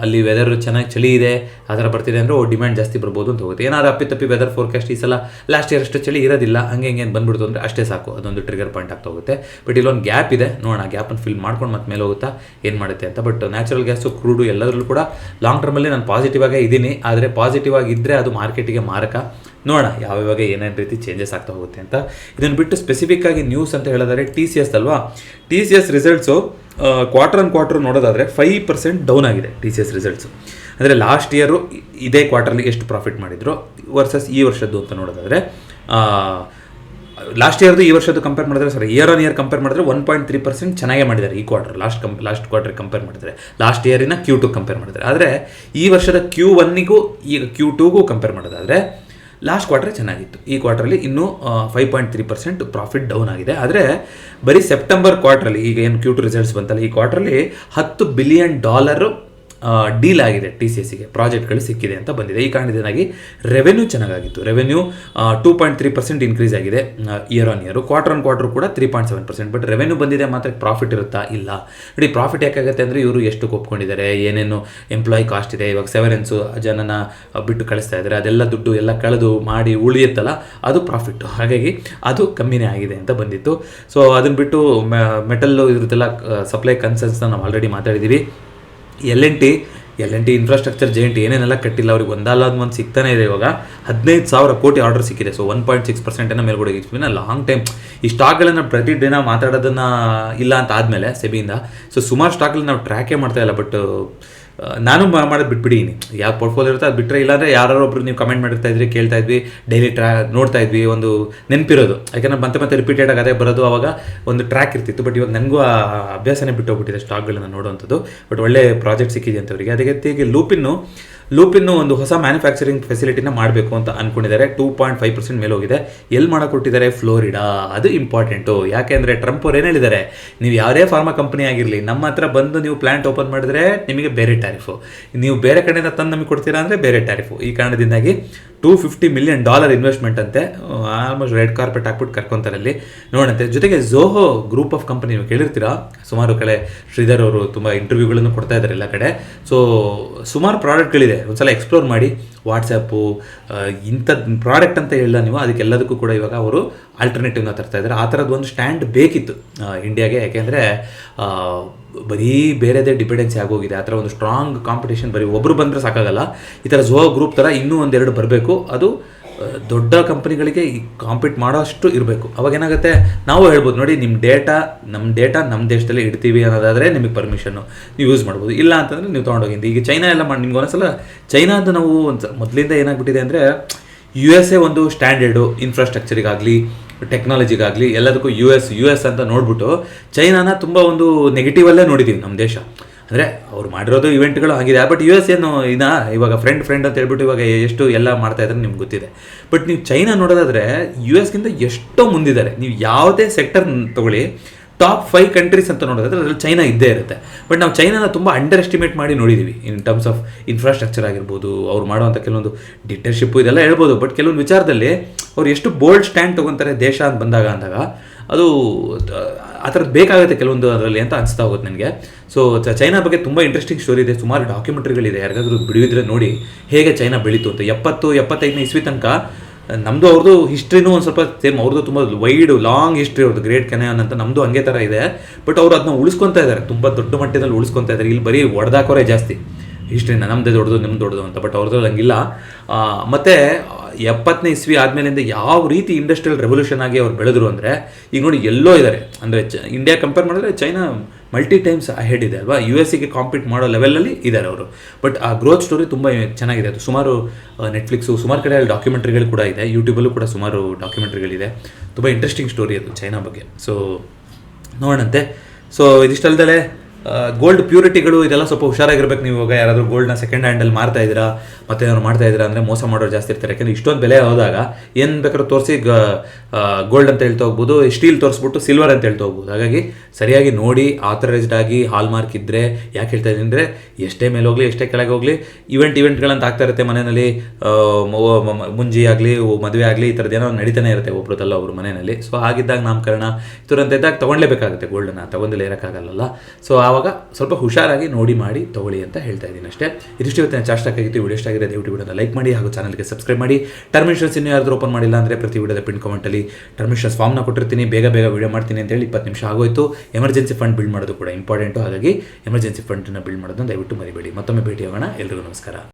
ಅಲ್ಲಿ ವೆದರ್ ಚೆನ್ನಾಗಿ ಚಳಿ ಇದೆ ಆ ಥರ ಬರ್ತಿದೆ ಅಂದರೆ ಡಿಮ್ಯಾಂಡ್ ಜಾಸ್ತಿ ಬರ್ಬೋದು ಅಂತ ಹೋಗುತ್ತೆ. ಏನಾದ್ರು ಅಪ್ಪಿತಪ್ಪಿ ವೆದರ್ ಫೋರ್ಕಾಸ್ಟ್ ಈ ಸಲ ಲಾಸ್ಟ್ ಇಯರ್ ಅಷ್ಟು ಚಳಿ ಇರೋದಿಲ್ಲ, ಹಂಗೆ ಬಂದ್ಬಿಡ್ತು ಅಂದರೆ ಅಷ್ಟೇ ಸಾಕು, ಅದೊಂದು ಟ್ರಿಗರ್ ಪಾಯಿಂಟ್ ಆಗ್ತಾ ಹೋಗುತ್ತೆ. ಬಟ್ ಇಲ್ಲೊಂದು ಗ್ಯಾಪ್ ಇದೆ, ನೋಡೋಣ ಗ್ಯಾಪನ್ನು ಫಿಲ್ ಮಾಡ್ಕೊಂಡು ಮತ್ತೆ ಮೇಲೆ ಹೋಗುತ್ತಾ ಏನು ಮಾಡುತ್ತೆ ಅಂತ. ಬಟ್ ನ್ಯಾಚುರಲ್ ಗ್ಯಾಸು, ಕ್ರೂಡು ಎಲ್ಲದರಲ್ಲೂ ಕೂಡ ಲಾಂಗ್ ಟರ್ಮಲ್ಲಿ ನಾನು ಪಾಸಿಟಿವ್ ಆಗೇ ಇದ್ದೀನಿ. ಆದರೆ ಪಾಸಿಟಿವ್ ಆಗಿದ್ದರೆ ಅದು ಮಾರ್ಕೆಟಿಗೆ ಮಾರಕ. ನೋಡೋಣ ಯಾವಾಗ ಏನೇನು ರೀತಿ ಚೇಂಜಸ್ ಆಗ್ತಾ ಹೋಗುತ್ತೆ ಅಂತ. ಇದನ್ನು ಬಿಟ್ಟು ಸ್ಪೆಸಿಫಿಕ್ ಆಗಿ ನ್ಯೂಸ್ ಅಂತ ಹೇಳಿದರೆ TCS ಅಲ್ವಾ, TCS ರಿಸಲ್ಟ್ಸು ಕ್ವಾರ್ಟರ್ ನೋಡೋದಾದರೆ 5% ಡೌನ್ ಆಗಿದೆ TCS ರಿಸಲ್ಟ್ಸು. ಅಂದರೆ ಲಾಸ್ಟ್ ಇಯರು ಇದೇ ಕ್ವಾರ್ಟರ್ಲಿ ಎಷ್ಟು ಪ್ರಾಫಿಟ್ ಮಾಡಿದ್ರು ವರ್ಸಸ್ ಈ ವರ್ಷದ್ದು ಅಂತ ನೋಡೋದಾದರೆ, ಲಾಸ್ಟ್ ಇಯರ್ದು ಈ ವರ್ಷದ್ದು ಕಂಪೇರ್ ಮಾಡಿದ್ರೆ ಇಯರ್ ಆನ್ ಇಯರ್ ಕಂಪೇರ್ ಮಾಡಿದ್ರೆ 1.3% ಚೆನ್ನಾಗೇ ಮಾಡಿದ್ದಾರೆ ಈ ಕ್ವಾರ್ಟರ್. ಲಾಸ್ಟ್ ಕ್ವಾರ್ಟರ್ ಕಂಪೇರ್ ಮಾಡಿದ್ರೆ, ಲಾಸ್ಟ್ ಇಯರಿನ Q2 ಕಂಪೇರ್ ಮಾಡಿದ್ರೆ. ಆದರೆ ಈ ವರ್ಷದ Q1ಗೂ ಈಗ Q2ಗೂ ಕಂಪೇರ್ ಮಾಡೋದಾದರೆ ಲಾಸ್ಟ್ ಕ್ವಾರ್ಟರ್ ಚೆನ್ನಾಗಿತ್ತು. ಈ ಕ್ವಾರ್ಟರ್ಲಿ ಇನ್ನೂ 5.3% ಪ್ರಾಫಿಟ್ ಡೌನ್ ಆಗಿದೆ. ಆದರೆ ಬರೀ ಸೆಪ್ಟೆಂಬರ್ ಕ್ವಾರ್ಟ್ರಲ್ಲಿ, ಈಗ ಏನು Q2 ರಿಸಲ್ಟ್ಸ್ ಬಂತಲ್ಲ, ಈ ಕ್ವಾರ್ಟರ್ಲಿ $10 ಬಿಲಿಯನ್ ಡೀಲ್ ಆಗಿದೆ TCSಗೆ, ಪ್ರಾಜೆಕ್ಟ್ಗಳು ಸಿಕ್ಕಿದೆ ಅಂತ ಬಂದಿದೆ. ಈ ಕಾರಣದಿಂದಾಗಿ ರೆವೆನ್ಯೂ ಚೆನ್ನಾಗಿತ್ತು. ರೆವೆನ್ಯೂ 2.3% ಇನ್ಕ್ರೀಸ್ ಆಗಿದೆ year on year. Quarter on quarter ಕೂಡ 3.7%. ಬಟ್ ರೆವೆನ್ಯೂ ಬಂದಿದೆ, ಮಾತ್ರ ಪ್ರಾಫಿಟ್ ಇರುತ್ತಾ? ಇಲ್ಲ. ನೋಡಿ, ಪ್ರಾಫಿಟ್ ಯಾಕಾಗುತ್ತೆ ಅಂದರೆ ಇವರು ಎಷ್ಟು ಒಪ್ಕೊಂಡಿದ್ದಾರೆ, ಏನೇನು ಎಂಪ್ಲಾಯಿ ಕಾಸ್ಟ್ ಇದೆ, ಇವಾಗ ಸೆವರೆನ್ಸು ಜನನ ಬಿಟ್ಟು ಕಳಿಸ್ತಾ ಇದ್ದಾರೆ, ಅದೆಲ್ಲ ದುಡ್ಡು ಎಲ್ಲ ಕಳೆದು ಮಾಡಿ ಉಳಿಯುತ್ತಲ್ಲ, ಅದು ಪ್ರಾಫಿಟ್ಟು. ಹಾಗಾಗಿ ಅದು ಕಮ್ಮಿನೇ ಆಗಿದೆ ಅಂತ ಬಂದಿತ್ತು. ಸೊ ಅದನ್ನು ಬಿಟ್ಟು ಮೆಟಲ್ಲು ಇದ್ರದ್ದೆಲ್ಲ ಸಪ್ಲೈ ಕನ್ಸರ್ನ್ಸ್ನ ನಾವು ಆಲ್ರೆಡಿ ಮಾತಾಡಿದ್ದೀವಿ. L&T ಇನ್ಫ್ರಾಸ್ಟ್ರಕ್ಚರ್ ಜೈಂಟ್ ಏನೇನೆಲ್ಲ ಕಟ್ಟಿಲ್ಲ, ಅವ್ರಿಗೆ ಒಂದಲ್ಲ ಒಂದು ಸಿಗ್ತಾನೆ ಇದೆ. ಇವಾಗ 15,000 ಕೋಟಿ ಆರ್ಡರ್ ಸಿಕ್ಕಿದೆ. ಸೊ 1.6% ಮೇಲ್ಗಡೆ ಇಟ್ಬಿನ ಲಾಂಗ್ ಟೈಮ್. ಈ ಸ್ಟಾಕ್ಗಳನ್ನು ಪ್ರತಿದಿನ ಮಾತಾಡೋದನ್ನು ಇಲ್ಲ ಅಂತ ಆದಮೇಲೆ ಸೆಬಿಯಿಂದ ಸುಮಾರು ಸ್ಟಾಕ್ಗಳನ್ನ ನಾವು ಟ್ರ್ಯಾಕೇ ಮಾಡ್ತಾ ಇಲ್ಲ. ಬಟ್ ನಾನು ಮಾಡೋದು ಬಿಟ್ಬಿಟ್ಟಿದ್ದೀನಿ. ಯಾವ ಪೋರ್ಟ್ಫೋಲಿಯೋ ಇರುತ್ತೆ ಅದು ಬಿಟ್ಟರೆ, ಇಲ್ಲಾಂದರೆ ಯಾರೊಬ್ಬರು ನೀವು ಕಮೆಂಟ್ ಮಾಡಿರ್ತಾ ಇದ್ರಿ, ಕೇಳ್ತಾ ಇದ್ವಿ, ಡೈಲಿ ನೋಡ್ತಾ ಇದ್ವಿ, ಒಂದು ನೆನಪಿರೋದು. ಯಾಕಂದರೆ ಮತ್ತೆ ರಿಪೀಟೆಡ್ ಆಗಿ ಅದೇ ಬರೋದು, ಅವಾಗ ಒಂದು ಟ್ರ್ಯಾಕ್ ಇರ್ತಿತ್ತು. ಬಟ್ ಇವಾಗ ನನಗೂ ಆ ಅಭ್ಯಾಸನೇ ಬಿಟ್ಟೋಗ್ಬಿಟ್ಟಿದೆ ಸ್ಟಾಕ್ಗಳನ್ನ ನೋಡುವಂಥದ್ದು. ಬಟ್ ಒಳ್ಳೆ ಪ್ರಾಜೆಕ್ಟ್ ಸಿಕ್ಕಿದೆ ಅಂತವರಿಗೆ. ಅದಕ್ಕೆ ಲೂಪಿನ್ನು ಒಂದು ಹೊಸ ಮ್ಯಾನುಫ್ಯಾಕ್ಚರಿಂಗ್ ಫೆಸಿಲಿಟಿನ ಮಾಡಬೇಕು ಅಂತ ಅಂದ್ಕೊಂಡಿದ್ದಾರೆ. 2.5% ಮೇಲೆ ಹೋಗಿದೆ. ಎಲ್ಲಿ ಕೊಟ್ಟಿದ್ದಾರೆ? ಫ್ಲೋರಿಡಾ. ಅದು ಇಂಪಾರ್ಟೆಂಟು. ಯಾಕೆಂದರೆ ಟ್ರಂಪ್ ಅವ್ರು ಏನು ಹೇಳಿದ್ದಾರೆ, ನೀವು ಯಾವುದೇ ಫಾರ್ಮಾ ಕಂಪನಿ ಆಗಿರಲಿ, ನಮ್ಮ ಹತ್ರ ಬಂದು ನೀವು ಪ್ಲಾಂಟ್ ಓಪನ್ ಮಾಡಿದ್ರೆ ನಿಮಗೆ ಬೇರೆ ಟ್ಯಾರಿಫು, ನೀವು ಬೇರೆ ಕಡೆಯಿಂದ ತಂದು ನಮಗೆ ಕೊಡ್ತೀರಾ ಅಂದರೆ ಬೇರೆ ಟ್ಯಾರಿಫು. ಈ ಕಾರಣದಿಂದಾಗಿ $250 ಮಿಲಿಯನ್ ಇನ್ವೆಸ್ಟ್ಮೆಂಟ್ ಅಂತೆ. ಆಲ್ಮೋಸ್ಟ್ ರೆಡ್ ಕಾರ್ಪೆಟ್ ಹಾಕ್ಬಿಟ್ಟು ಕರ್ಕೊತಾರೆ ಅಲ್ಲಿ, ನೋಡಂತೆ. ಜೊತೆಗೆ ಝೋಹೋ ಗ್ರೂಪ್ ಆಫ್ ಕಂಪನಿ, ನೀವು ಕೇಳಿರ್ತೀರಾ, ಸುಮಾರು ಕಡೆ ಶ್ರೀಧರ್ ಅವರು ತುಂಬ ಇಂಟರ್ವ್ಯೂಗಳನ್ನು ಕೊಡ್ತಾ ಇದ್ದಾರೆ ಎಲ್ಲ ಕಡೆ. ಸೊ ಸುಮಾರು ಪ್ರಾಡಕ್ಟ್ಗಳಿದೆ, ಒಂದ್ಸಲ ಎಕ್ಸ್ಪ್ಲೋರ್ ಮಾಡಿ. ವಾಟ್ಸಪ್ಪು ಇಂಥದ್ದು ಪ್ರಾಡಕ್ಟ್ ಅಂತ ಹೇಳಿಲ್ಲ ನೀವು, ಅದಕ್ಕೆಲ್ಲದಕ್ಕೂ ಕೂಡ ಇವಾಗ ಅವರು ಆಲ್ಟರ್ನೇಟಿವ್ನ ತರ್ತಾ ಇದ್ದಾರೆ. ಆ ಥರದ್ದು ಒಂದು ಸ್ಟ್ಯಾಂಡ್ ಬೇಕಿತ್ತು ಇಂಡಿಯಾಗೆ. ಯಾಕೆಂದರೆ ಬರೀ ಬೇರೆದೇ ಡಿಪೆಂಡೆನ್ಸಿ ಆಗೋಗಿದೆ. ಆ ಥರ ಒಂದು ಸ್ಟ್ರಾಂಗ್ ಕಾಂಪಿಟೇಷನ್ ಬರೀ ಒಬ್ಬರು ಬಂದರೆ ಸಾಕಾಗಲ್ಲ. ಈ ಥರ ಝೋಹೋ ಗ್ರೂಪ್ ಥರ ಇನ್ನೂ ಒಂದೆರಡು ಬರಬೇಕು. ಅದು ದೊಡ್ಡ ಕಂಪ್ನಿಗಳಿಗೆ ಕಾಂಪೀಟ್ ಮಾಡೋಷ್ಟು ಇರಬೇಕು. ಅವಾಗ ಏನಾಗುತ್ತೆ, ನಾವು ಹೇಳ್ಬೋದು, ನೋಡಿ ನಮ್ಮ ಡೇಟಾ ನಮ್ಮ ದೇಶದಲ್ಲಿ ಇಡ್ತೀವಿ ಅನ್ನೋದಾದರೆ ನಿಮಗೆ ಪರ್ಮಿಷನ್ನು ನೀವು ಯೂಸ್ ಮಾಡ್ಬೋದು. ಇಲ್ಲ ಅಂತಂದರೆ ನೀವು ತೊಗೊಂಡೋಗಿದ್ದು. ಈಗ ಚೈನಾ ಎಲ್ಲ ನಿಮ್ಗೆ ಒಂದ್ಸಲ ಚೈನಾದ ನಾವು ಮೊದಲಿಂದ ಏನಾಗ್ಬಿಟ್ಟಿದೆ ಅಂದರೆ, USA ಒಂದು ಸ್ಟ್ಯಾಂಡರ್ಡು ಇನ್ಫ್ರಾಸ್ಟ್ರಕ್ಚರಿಗಾಗಲಿ ಟೆಕ್ನಾಲಜಿಗಾಗಲಿ ಎಲ್ಲದಕ್ಕೂ ಯು ಎಸ್ ಅಂತ ನೋಡ್ಬಿಟ್ಟು ಚೈನಾನ ತುಂಬ ಒಂದು ನೆಗೆಟಿವಲ್ಲೇ ನೋಡಿದ್ದೀವಿ ನಮ್ಮ ದೇಶ. ಅಂದರೆ ಅವ್ರು ಮಾಡಿರೋದು ಇವೆಂಟ್ಗಳು ಆಗಿದೆ. ಬಟ್ US ಏನು ಇವಾಗ ಫ್ರೆಂಡ್ ಅಂತ ಹೇಳ್ಬಿಟ್ಟು ಇವಾಗ ಎಷ್ಟು ಎಲ್ಲ ಮಾಡ್ತಾ ಇದ್ದಾರೆ ನಿಮ್ಗೆ ಗೊತ್ತಿದೆ. ಬಟ್ ನೀವು ಚೈನಾ ನೋಡೋದಾದರೆ USಗಿಂತ ಎಷ್ಟೋ ಮುಂದಿದ್ದಾರೆ. ನೀವು ಯಾವುದೇ ಸೆಕ್ಟರ್ ತಗೊಳ್ಳಿ, ಟಾಪ್ 5 ಕಂಟ್ರೀಸ್ ಅಂತ ನೋಡೋದಾದ್ರೆ ಅದರಲ್ಲಿ ಚೈನಾ ಇದ್ದೇ ಇರುತ್ತೆ. ಬಟ್ ನಾವು ಚೈನಾನ ತುಂಬ ಅಂಡರ್ ಎಸ್ಟಿಮೇಟ್ ಮಾಡಿ ನೋಡಿದ್ದೀವಿ ಇನ್ ಟರ್ಮ್ಸ್ ಆಫ್ ಇನ್ಫ್ರಾಸ್ಟ್ರಕ್ಚರ್ ಆಗಿರ್ಬೋದು, ಅವ್ರು ಮಾಡುವಂಥ ಕೆಲವೊಂದು ಡಿಕ್ಟೇಟರ್ಶಿಪ್ಪು ಇದೆಲ್ಲ ಹೇಳ್ಬೋದು. ಬಟ್ ಕೆಲವೊಂದು ವಿಚಾರದಲ್ಲಿ ಅವ್ರು ಎಷ್ಟು ಬೋಲ್ಡ್ ಸ್ಟ್ಯಾಂಡ್ ತೊಗೊತಾರೆ ದೇಶ ಅಂತ ಬಂದಾಗ ಅದು ಆ ಥರದ್ದು ಬೇಕಾಗುತ್ತೆ ಕೆಲವೊಂದು ಅದರಲ್ಲಿ ಅಂತ ಅನಿಸ್ತಾ ಹೋಗುತ್ತೆ ನನಗೆ. ಸೊ ಚೈನಾ ಬಗ್ಗೆ ತುಂಬ ಇಂಟ್ರೆಸ್ಟಿಂಗ್ ಸ್ಟೋರಿ ಇದೆ, ಸುಮಾರು ಡಾಕ್ಯುಮೆಂಟ್ರಿಗಳಿದೆ. ಯಾರಿಗಾದ್ರೂ ಬಿಡುವಿದ್ರೆ ನೋಡಿ ಹೇಗೆ ಚೈನಾ ಬೆಳೀತು ಅಂತ. 70-75ನೇ ಇಸ್ವಿ ತನಕ ನಮ್ಮದು ಅವ್ರದ್ದು ಹಿಸ್ಟ್ರಿನೂ ಒಂದು ಸ್ವಲ್ಪ ಸೇಮ್. ಅವ್ರದ್ದು ತುಂಬ ಲಾಂಗ್ ಹಿಸ್ಟ್ರಿ ಅವ್ರದ್ದು, ಗ್ರೇಟ್ ಕೆನಯಾನ್ ಅಂತ. ನಮ್ಮದು ಹಂಗೆ ಥರ ಇದೆ. ಬಟ್ ಅವರು ಅದನ್ನ ಉಳಿಸ್ಕೊತಾ ಇದ್ದಾರೆ, ತುಂಬ ದೊಡ್ಡ ಮಟ್ಟದಲ್ಲಿ ಉಳಿಸ್ಕೊತಾ ಇದ್ದಾರೆ. ಇಲ್ಲಿ ಬರೀ ಹೊಡೆದಾಕೋರೇ ಜಾಸ್ತಿ ಹಿಸ್ಟ್ರಿನ, ನಮ್ಮದೇ ದೊಡ್ಡದು ನಿಮ್ದು ದೊಡ್ಡದು ಅಂತ. ಬಟ್ ಅವ್ರದ್ದು ಹಂಗಿಲ್ಲ. ಮತ್ತು 70ನೇ ಇಸ್ವಿ ಆದಮೇಲಿಂದ ಯಾವ ರೀತಿ ಇಂಡಸ್ಟ್ರಿಯಲ್ ರೆವಲ್ಯೂಷನ್ ಆಗಿ ಅವ್ರು ಬೆಳೆದ್ರು ಅಂದರೆ, ಈಗ ನೋಡಿ ಎಲ್ಲೋ ಇದ್ದಾರೆ. ಅಂದರೆ ಇಂಡಿಯಾ ಕಂಪೇರ್ ಮಾಡಿದ್ರೆ ಚೈನಾ ಮಲ್ಟಿ ಟೈಮ್ಸ್ ಅಹೆಡ್ ಇದೆ ಅಲ್ವಾ, USಗೆ ಕಾಂಪೀಟ್ ಮಾಡೋ ಲೆವೆಲಲ್ಲಿ ಇದ್ದಾರೆ ಅವರು. ಬಟ್ ಆ ಗ್ರೋತ್ ಸ್ಟೋರಿ ತುಂಬ ಚೆನ್ನಾಗಿದೆ. ಅದು ಸುಮಾರು ನೆಟ್ಫ್ಲಿಕ್ಸು ಸುಮಾರು ಕಡೆ ಡಾಕ್ಯುಮೆಂಟ್ರಿಗಳು ಕೂಡ ಇದೆ, ಯೂಟ್ಯೂಬಲ್ಲೂ ಕೂಡ ಸುಮಾರು ಡಾಕ್ಯುಮೆಂಟ್ರಿಗಳಿದೆ. ತುಂಬ ಇಂಟ್ರೆಸ್ಟಿಂಗ್ ಸ್ಟೋರಿ ಅದು ಚೈನಾ ಬಗ್ಗೆ. ಸೊ ನೋಡೋಣಂತೆ. ಸೊ ಇದಿಷ್ಟಲ್ದಲೇ ಗೋಲ್ಡ್ ಪ್ಯೂರಿಟಿಗಳು ಇದೆಲ್ಲ ಸ್ವಲ್ಪ ಹುಷಾರಾಗಿರ್ಬೇಕು. ನೀವು ಇವಾಗ ಯಾರಾದರೂ ಗೋಲ್ಡ್ನ ಸೆಕೆಂಡ್ ಹ್ಯಾಂಡಲ್ಲಿ ಮಾರ್ತಾ ಇದ್ದೀರಾ, ಮತ್ತೆ ಏನಾದ್ರು ಮಾಡ್ತಾ ಇದ್ದೀರಾ ಅಂದರೆ ಮೋಸ ಮಾಡೋರು ಜಾಸ್ತಿ ಇರ್ತಾರೆ. ಯಾಕೆಂದರೆ ಇಷ್ಟೊಂದು ಬೆಲೆ ಹೋದಾಗ ಏನು ಬೇಕಾದ್ರೂ ತೋರಿಸಿ ಗೋಲ್ಡ್ ಅಂತ ಹೇಳ್ತಾ ಹೋಗ್ಬೋದು, ಸ್ಟೀಲ್ ತೋರಿಸ್ಬಿಟ್ಟು ಸಿಲ್ವರ್ ಅಂತ ಹೇಳ್ತಾ ಹೋಗ್ಬೋದು. ಹಾಗಾಗಿ ಸರಿಯಾಗಿ ನೋಡಿ, ಆಥರೈಸ್ಡ್ ಆಗಿ ಹಾಲ್ ಮಾರ್ಕ್ ಇದ್ದರೆ. ಯಾಕೆ ಹೇಳ್ತಾ ಇದ್ದೀನಿ ಅಂದರೆ, ಎಷ್ಟೇ ಮೇಲೆ ಹೋಗಲಿ ಎಷ್ಟೇ ಕೆಳಗೆ ಹೋಗಲಿ ಇವೆಂಟ್ಗಳಂತ ಆಗ್ತಾ ಇರುತ್ತೆ ಮನೆಯಲ್ಲಿ. ಮುಂಜಿ ಆಗಲಿ ಮದುವೆ ಆಗಲಿ ಈ ಥರದ್ದು ಏನೋ ನಡೀತಾನೆ ಇರುತ್ತೆ ಒಬ್ರದಲ್ಲ ಒಬ್ರು ಮನೆಯಲ್ಲಿ. ಸೊ ಹಾಗಿದ್ದಾಗ ನಾಮಕರಣ ಇದ್ರಂತ ಇದ್ದಾಗ ತೊಗೊಳ್ಳೇಬೇಕಾಗುತ್ತೆ ಗೋಲ್ಡನ್ನ, ತೊಗೊಂಡಿಲ್ಲ ಇರೋಕ್ಕಾಗಲ್ಲ. ಸೊ ಆವಾಗ ಸ್ವಲ್ಪ ಹುಷಾರಾಗಿ ನೋಡಿ ಮಾಡಿ ತೊಗೊಳ್ಳಿ ಅಂತ ಹೇಳ್ತಾ ಇದ್ದೀನಿ ಅಷ್ಟೇ. ಇದಿಷ್ಟು ಇವತ್ತಿನ ಚಾಸ್ಟಾಕ್ ಆಗಿತ್ತು. ವಿಡಿಯೋ ಇಷ್ಟ ಆಗಿರೋದು ವಿಡಿಯೋನ ಲೈಕ್ ಮಾಡಿ ಹಾಗೂ ಚಾನಲ್ಗೆ ಸಬ್ಸ್ಕ್ರೈಬ್ ಮಾಡಿ. ಟರ್ಮ್ ಇನ್ಶೂರೆನ್ಸ್ ಇನ್ನೂ ಯಾರಾದರೂ ಓಪನ್ ಮಾಡಿಲ್ಲ ಅಂದರೆ ಪ್ರತಿ ವಿಡಿಯೋದ ಪಿನ್ ಕಾಮೆಂಟಲ್ಲಿ ಟರ್ಮ್ ಇನ್ಶೂರೆನ್ಸ್ ಫಾರ್ಮ್ನ ಕೊಟ್ಟಿರ್ತೀನಿ. ಬೇಗ ವಿಡಿಯೋ ಮಾಡ್ತೀನಿ ಅಂತೇಳಿ 20 ನಿಮಿಷ ಆಗೋಯ್ತು. ಎಮರ್ಜೆನ್ಸಿ ಫಂಡ್ ಬಿಲ್ಡ್ ಮಾಡೋದು ಕೂಡ ಇಂಪಾರ್ಟೆಂಟು. ಹಾಗಾಗಿ ಎಮರ್ಜೆನ್ಸಿ ಫಂಡನ್ನು ಬಿಲ್ಡ್ ಮಾಡೋದನ್ನು ದಯವಿಟ್ಟು ಮರಿಬೇಡಿ. ಮತ್ತೊಮ್ಮೆ ಭೇಟಿ ಆಗೋಣ. ಎಲ್ರಿಗೂ ನಮಸ್ಕಾರ.